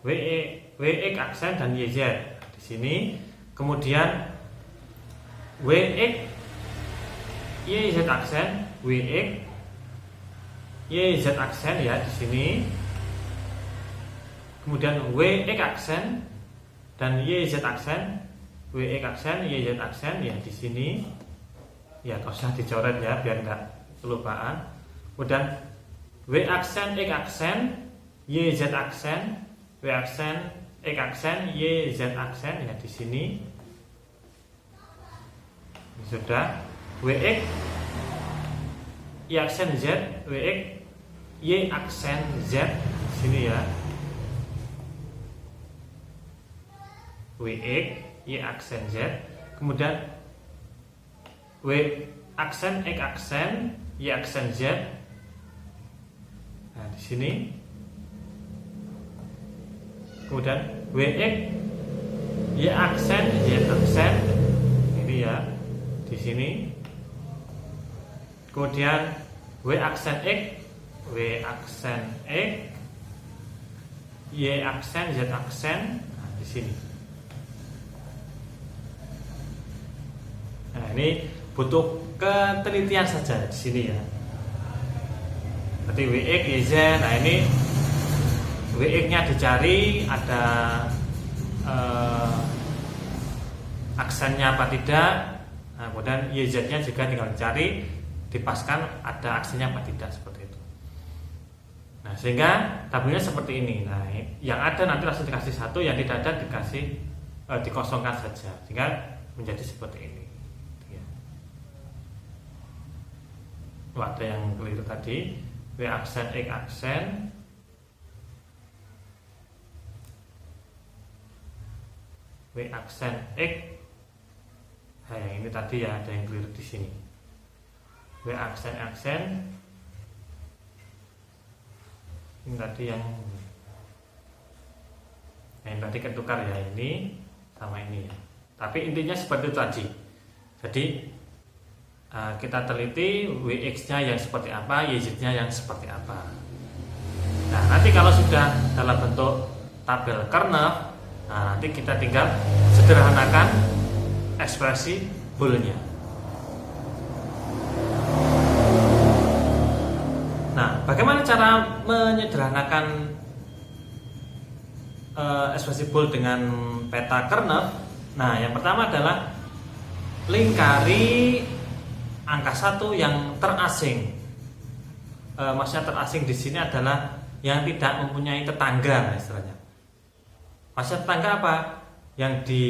WX aksen dan YZ. Di sini kemudian WX YZ aksen, WX YZ aksen ya di sini. Kemudian WX aksen dan YZ aksen, WX aksen, YZ aksen ya di sini. Ya, kalau usah dicoret ya biar enggak kelupaan. Kemudian W aksen X aksen, YZ aksen, W aksen X aksen, YZ aksen ya di sini. Sudah. WX Y aksen Z, WX Y aksen Z di sini ya. WX Y aksen Z, kemudian W aksen X aksen Y aksen Z. Nah, di sini. Kemudian WX Y aksen Z aksen. Ini ya. Di sini. Kemudian W aksen X, W aksen X, Y aksen Z aksen. Nah, di sini. Nah, ini butuh ketelitian saja di sini ya. Berarti WX, YZ. Nah, ini WX-nya dicari, ada aksennya apa tidak. Nah, kemudian YZ-nya juga tinggal dicari, dipaskan ada aksennya apa tidak, seperti itu. Nah, sehingga tabelnya seperti ini. Nah, yang ada nanti langsung dikasih 1, yang tidak ada dikasih dikosongkan saja, sehingga menjadi seperti ini. Ya. Ada yang keliru tadi. W aksen X aksen, W aksen X. Nah, ini tadi ya ada yang keliru di sini. W aksen aksen. Ini tadi yang tadi ketukar ya, ini sama ini ya. Tapi intinya seperti itu tadi. Jadi kita teliti WX-nya yang seperti apa, YZ-nya yang seperti apa. Nah, nanti kalau sudah dalam bentuk tabel kernel, nah nanti kita tinggal sederhanakan ekspresi boolnya. Nah, bagaimana cara menyederhanakan ekspresi bool dengan peta kernel? Nah, yang pertama adalah lingkari angka 1 yang terasing. Maksudnya terasing di sini adalah yang tidak mempunyai tetangga, istilahnya. Maksudnya tetangga apa? Yang di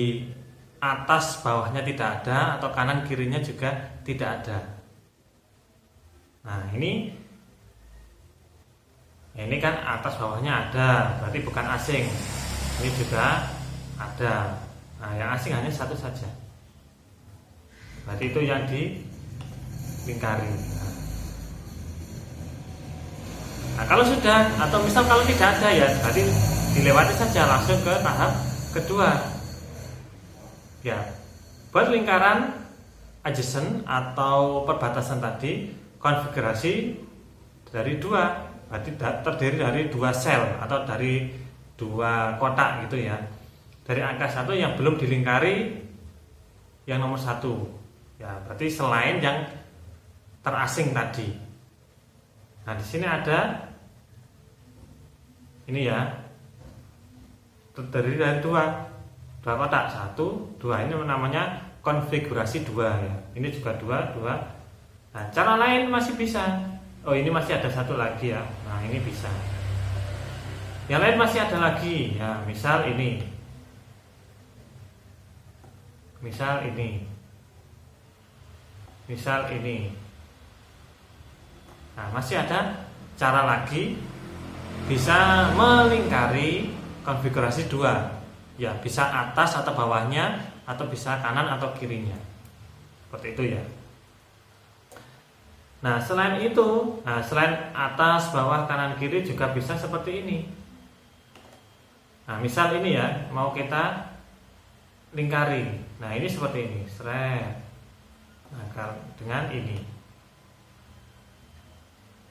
atas bawahnya tidak ada, atau kanan kirinya juga tidak ada. Nah, ini kan atas bawahnya ada, berarti bukan asing. Ini juga ada. Nah, yang asing hanya 1 saja. Berarti itu yang dilingkari. Nah, kalau sudah, atau misal kalau tidak ada ya, berarti dilewati saja langsung ke tahap kedua. Ya, buat lingkaran adjacent atau perbatasan tadi konfigurasi dari dua, berarti terdiri dari dua sel atau dari dua kotak gitu ya. Dari angka 1 yang belum dilingkari yang nomor 1 ya, berarti selain yang terasing tadi. Nah di sini ada ini ya, terdiri dari dua kotak, 1, 2, ini namanya konfigurasi 2 ya. Ini juga 2. Nah, cara lain masih bisa. Oh, ini masih ada satu lagi ya. Nah, ini bisa. Yang lain masih ada lagi ya, misal ini. Misal ini. Nah, masih ada cara lagi bisa melingkari konfigurasi 2. Ya, bisa atas atau bawahnya, atau bisa kanan atau kirinya. Seperti itu ya. Nah, selain itu, selain atas, bawah, kanan, kiri juga bisa seperti ini. Nah, misal ini ya, mau kita lingkari. Nah, ini seperti ini, seret. Nah, dengan ini.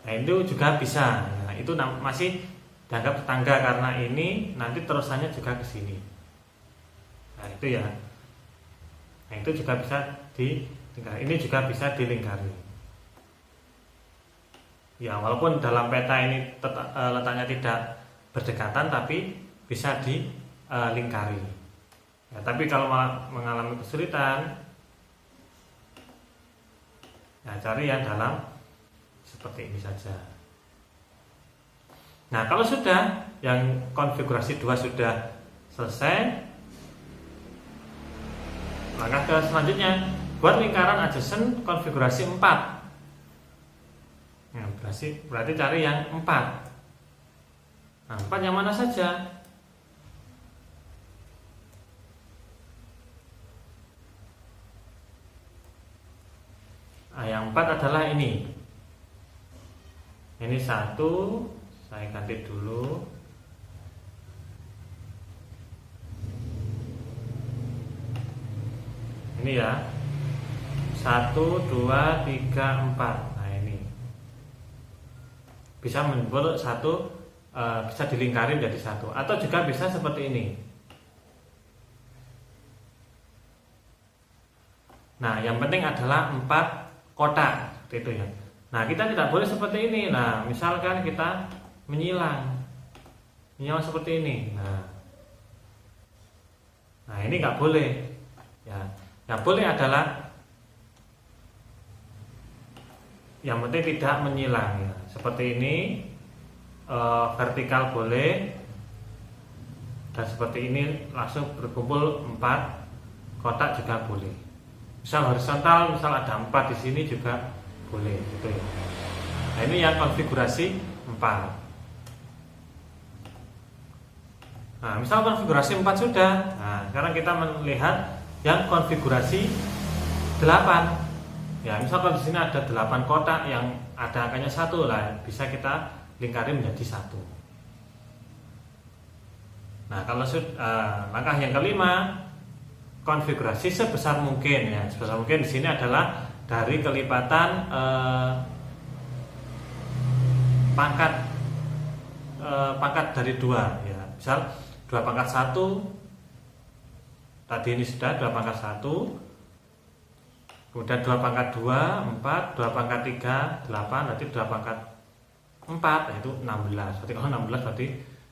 Nah, itu juga bisa. Nah, itu masih dianggap tetangga karena ini nanti terusannya juga ke sini. Nah, itu ya. Nah, itu juga bisa dilingkari. Ini juga bisa dilingkari. Ya, walaupun dalam peta ini letaknya tidak berdekatan, tapi bisa dilingkari. Ya, tapi kalau mengalami kesulitan, ya cari yang dalam seperti ini saja. Nah, kalau sudah yang konfigurasi 2 sudah selesai, langkah ke selanjutnya buat lingkaran adjacent konfigurasi 4. Nah, berarti cari yang 4. Nah, 4 yang mana saja? Nah, yang 4 adalah ini. Ini 1, saya ganti dulu. Ini ya. 1, 2, 3, 4. Bisa membentuk satu, bisa dilingkari menjadi satu, atau juga bisa seperti ini. Nah, yang penting adalah 4 kotak itu ya. Nah, kita tidak boleh seperti ini. Nah, misalkan kita menyilang seperti ini. Nah ini nggak boleh. Ya, yang boleh adalah yang penting tidak menyilang ya. Seperti ini, vertikal boleh, dan seperti ini langsung berkumpul 4 kotak juga boleh. Misal horizontal, misal ada 4 di sini juga boleh gitu ya. Nah, ini yang konfigurasi 4. Nah, misal konfigurasi 4 sudah. Nah, sekarang kita melihat yang konfigurasi 8. Ya, misalkan di sini ada 8 kotak yang ada angkanya 1 lah, bisa kita lingkari menjadi 1. Nah, kalau langkah yang kelima, konfigurasi sebesar mungkin ya. Sebesar mungkin di sini adalah dari kelipatan pangkat dari 2 ya. Misal 2 pangkat 1 tadi ini sudah 2 pangkat 1. Kemudian 2 pangkat 2, 4, 2 pangkat 3, 8, berarti 2 pangkat 4, yaitu 16. Berarti kalau 16 berarti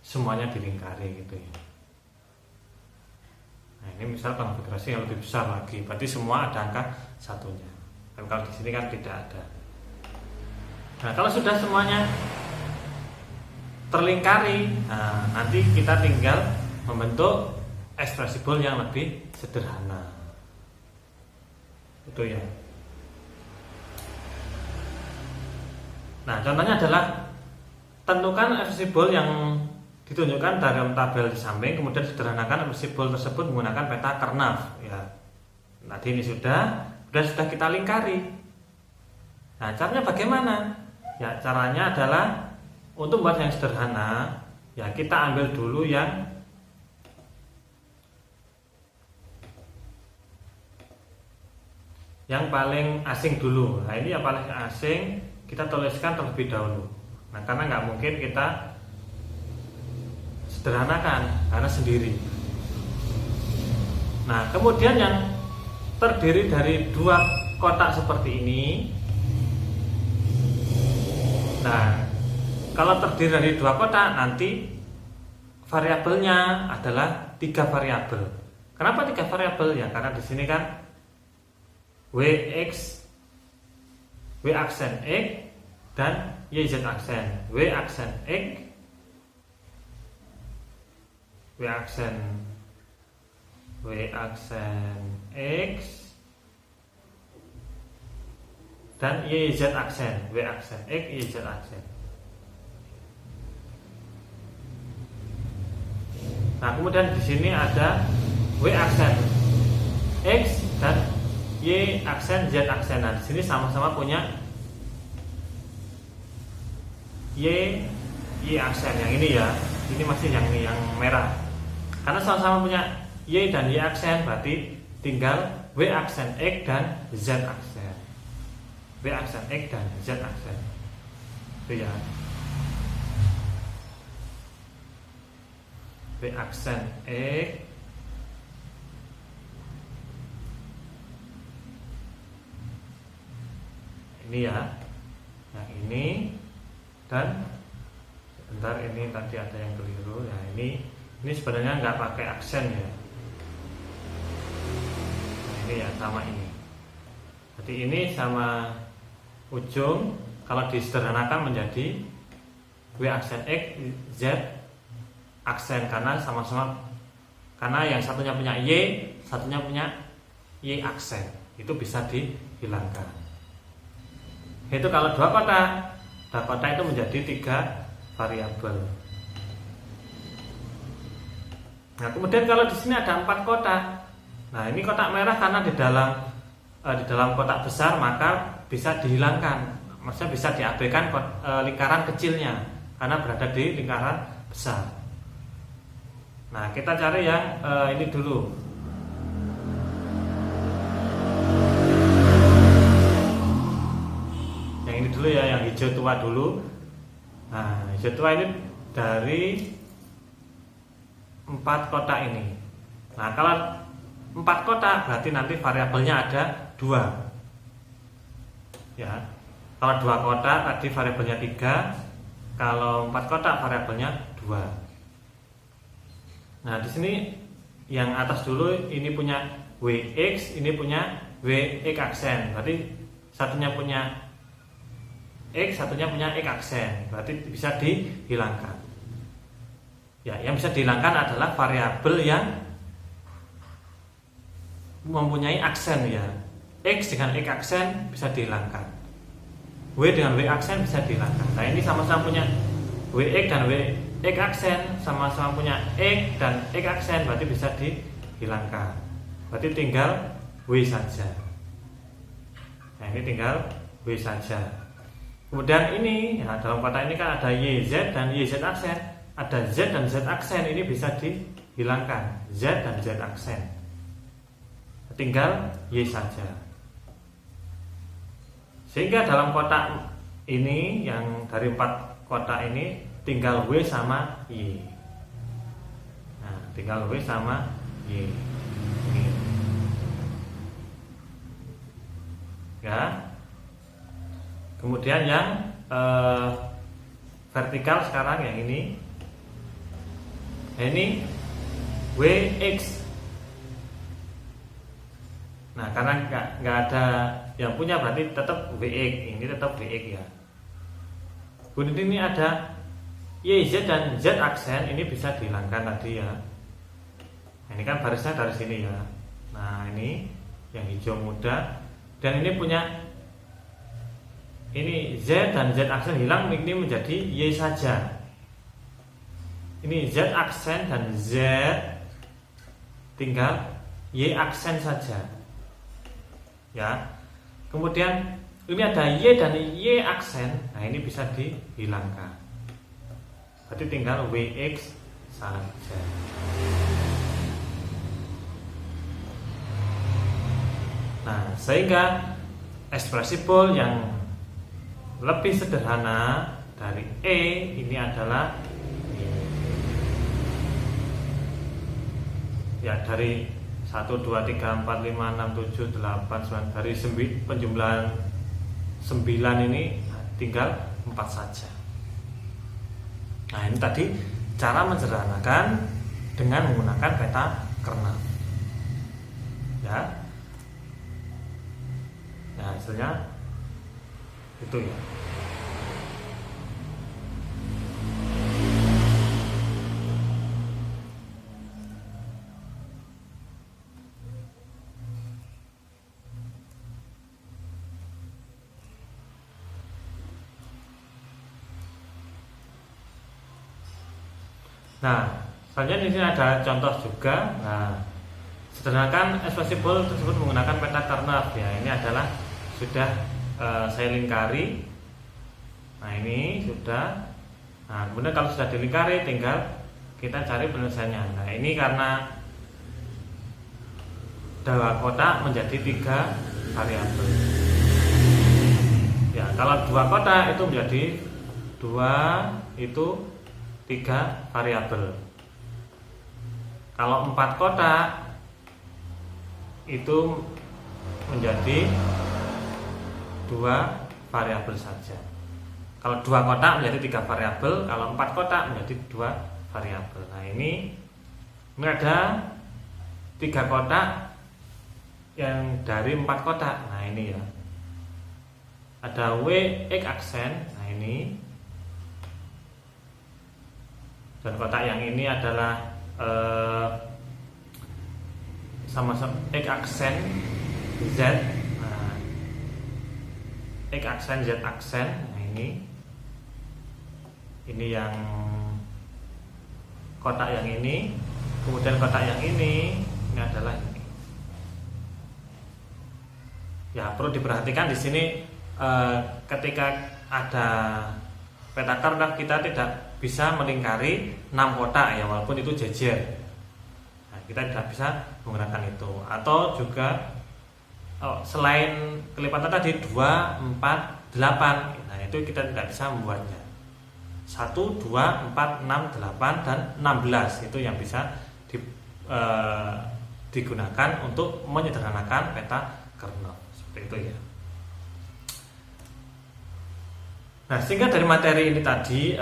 semuanya dilingkari gitu ya. Nah, ini misal konfigurasi yang lebih besar lagi, berarti semua ada angka 1-nya. Tapi kalau di sini kan tidak ada. Nah, kalau sudah semuanya terlingkari, nah, nanti kita tinggal membentuk expressible yang lebih sederhana. Itu ya. Nah, contohnya adalah tentukan expressible yang ditunjukkan dalam tabel di samping, kemudian sederhanakan expressible tersebut menggunakan peta Karnaugh ya. Tadi ini sudah kita lingkari. Nah, caranya bagaimana? Ya, caranya adalah untuk membuat yang sederhana, ya kita ambil dulu yang yang paling asing dulu. Nah, ini yang paling asing kita tuliskan terlebih dahulu. Nah, karena nggak mungkin kita sederhanakan karena sendiri. Nah, kemudian yang terdiri dari dua kotak seperti ini. Nah, kalau terdiri dari dua kotak, nanti variabelnya adalah 3 variabel. Kenapa 3 variabel? Ya karena di sini kan Wx, W aksen X dan YZ aksen. W aksen X, W aksen X dan YZ aksen. W aksen X, YZ aksen. Nah, kemudian di sini ada W aksen X dan Y aksen Z aksen. Nah, di sini sama-sama punya Y aksen yang ini ya. Ini masih yang ini yang merah. Karena sama-sama punya Y dan Y aksen, berarti tinggal W aksen X dan Z aksen. W aksen X dan Z aksen. Itu ya. W aksen X ini ya. Nah, ini dan sebentar, ini tadi ada yang keliru ya. Ini sebenarnya nggak pakai aksen ya. Nah, ini ya sama ini. Jadi ini sama ujung kalau disederhanakan menjadi W aksen X, Z aksen, karena sama-sama, karena yang satunya punya Y, satunya punya Y aksen, itu bisa dihilangkan. Itu kalau dua kotak itu menjadi 3 variabel. Nah, kemudian kalau di sini ada 4 kotak. Nah, ini kotak merah karena di dalam kotak besar maka bisa dihilangkan. Maksudnya bisa diabaikan lingkaran kecilnya karena berada di lingkaran besar. Nah, kita cari yang ini dulu. Yang ini dulu ya, yang hijau tua dulu. Nah, hijau tua ini dari 4 kotak ini. Nah, kalau 4 kotak berarti nanti variabelnya ada 2. Ya. Kalau 2 kotak tadi variabelnya 3. Kalau 4 kotak variabelnya 2. Nah, di sini yang atas dulu ini punya Wx, ini punya Wx aksen. Berarti satunya punya X, satunya punya X aksen. Berarti bisa dihilangkan. Ya, yang bisa dihilangkan adalah variabel yang mempunyai aksen ya. X dengan X aksen bisa dihilangkan. W dengan W aksen bisa dihilangkan. Nah, ini sama-sama punya Wx dan X aksen, sama-sama punya X dan X aksen, berarti bisa dihilangkan. Berarti tinggal W saja. Nah, ini tinggal W saja. Kemudian ini ya, dalam kotak ini kan ada YZ dan YZ aksen. Ada Z dan Z aksen, ini bisa dihilangkan. Z dan Z aksen. Tinggal Y saja. Sehingga dalam kotak ini yang dari 4 kotak ini tinggal W sama Y. Nah, tinggal W sama Y. Ini. Ya. Kemudian yang vertikal sekarang yang ini. Nah, ini WX. Nah, karena nggak ada yang punya berarti tetap WX. Ini tetap WX ya. Kemudian ini ada YZ dan Z aksen, ini bisa dihilangkan tadi ya. Nah, ini kan barisnya dari sini ya. Nah, ini yang hijau muda. Dan ini punya ini Z dan Z aksen hilang, ini menjadi Y saja. Ini Z aksen dan Z, tinggal Y aksen saja. Ya. Kemudian ini ada Y dan Y aksen. Nah, ini bisa dihilangkan. Berarti tinggal WX saja. Nah, sehingga ekspresi yang lebih sederhana dari E ini adalah ya dari 1, 2, 3, 4, 5, 6, 7, 8, 9 dari penjumlahan 9 ini tinggal 4 saja. Nah, ini tadi cara menyederhanakan dengan menggunakan peta kernel. Ya. Nah, hasilnya itu ya. Nah, selanjutnya di sini ada contoh juga. Nah, sederhanakan ekspresi bool tersebut menggunakan peta kernel. Ya, ini adalah sudah saya lingkari. Nah, ini sudah. Nah, kemudian kalau sudah dilingkari, tinggal kita cari penyelesaiannya. Nah, ini karena 2 kotak menjadi 3 variabel. Ya, kalau 2 kotak itu menjadi 2 itu 3 variabel. Kalau 4 kotak itu menjadi 2 variabel saja. Kalau 2 kotak menjadi 3 variabel, kalau 4 kotak menjadi 2 variabel. Nah, ini ada 3 kotak yang dari 4 kotak. Nah, ini ya. Ada W X aksen. Nah, ini. Dan kotak yang ini adalah sama-sama X aksen Z. Nah, X aksen Z aksen. Nah, ini yang kotak yang ini. Kemudian kotak yang ini adalah ini. Ya, perlu diperhatikan di sini ketika ada peta kernel kita tidak bisa melingkari 6 kotak ya, walaupun itu jejer. Nah, kita tidak bisa menggunakan itu. Atau juga selain kelipatan tadi 2, 4, 8. Nah, itu kita tidak bisa membuatnya. 1, 2, 4, 6, 8 dan 16 itu yang bisa digunakan untuk menyederhanakan peta kernel. Seperti itu ya. Nah, sehingga dari materi ini tadi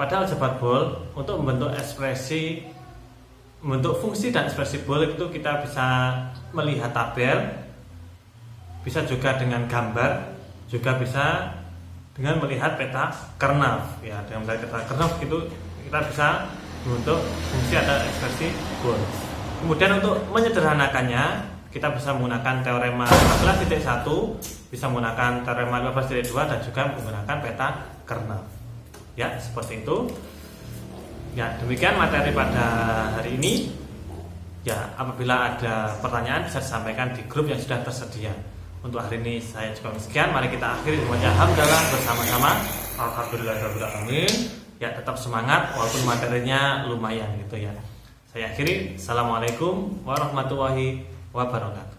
pada aljabar bool untuk membentuk fungsi dan ekspresi bool itu kita bisa melihat tabel, bisa juga dengan gambar, juga bisa dengan melihat peta kernel. Ya, dengan melihat peta kernel itu kita bisa membentuk fungsi atau ekspresi bool. Kemudian untuk menyederhanakannya kita bisa menggunakan teorema 14.1, bisa menggunakan teorema 15.2 dan juga menggunakan peta kernel. Ya, seperti itu. Ya, demikian materi pada hari ini. Ya, apabila ada pertanyaan bisa disampaikan di grup yang sudah tersedia. Untuk hari ini saya cukup sekian. Mari kita akhiri dengan alhamdulillah bersama-sama. Alhamdulillahirabbil alamin. Ya, tetap semangat walaupun materinya lumayan gitu ya. Saya akhiri. Assalamualaikum warahmatullahi wabarakatuh.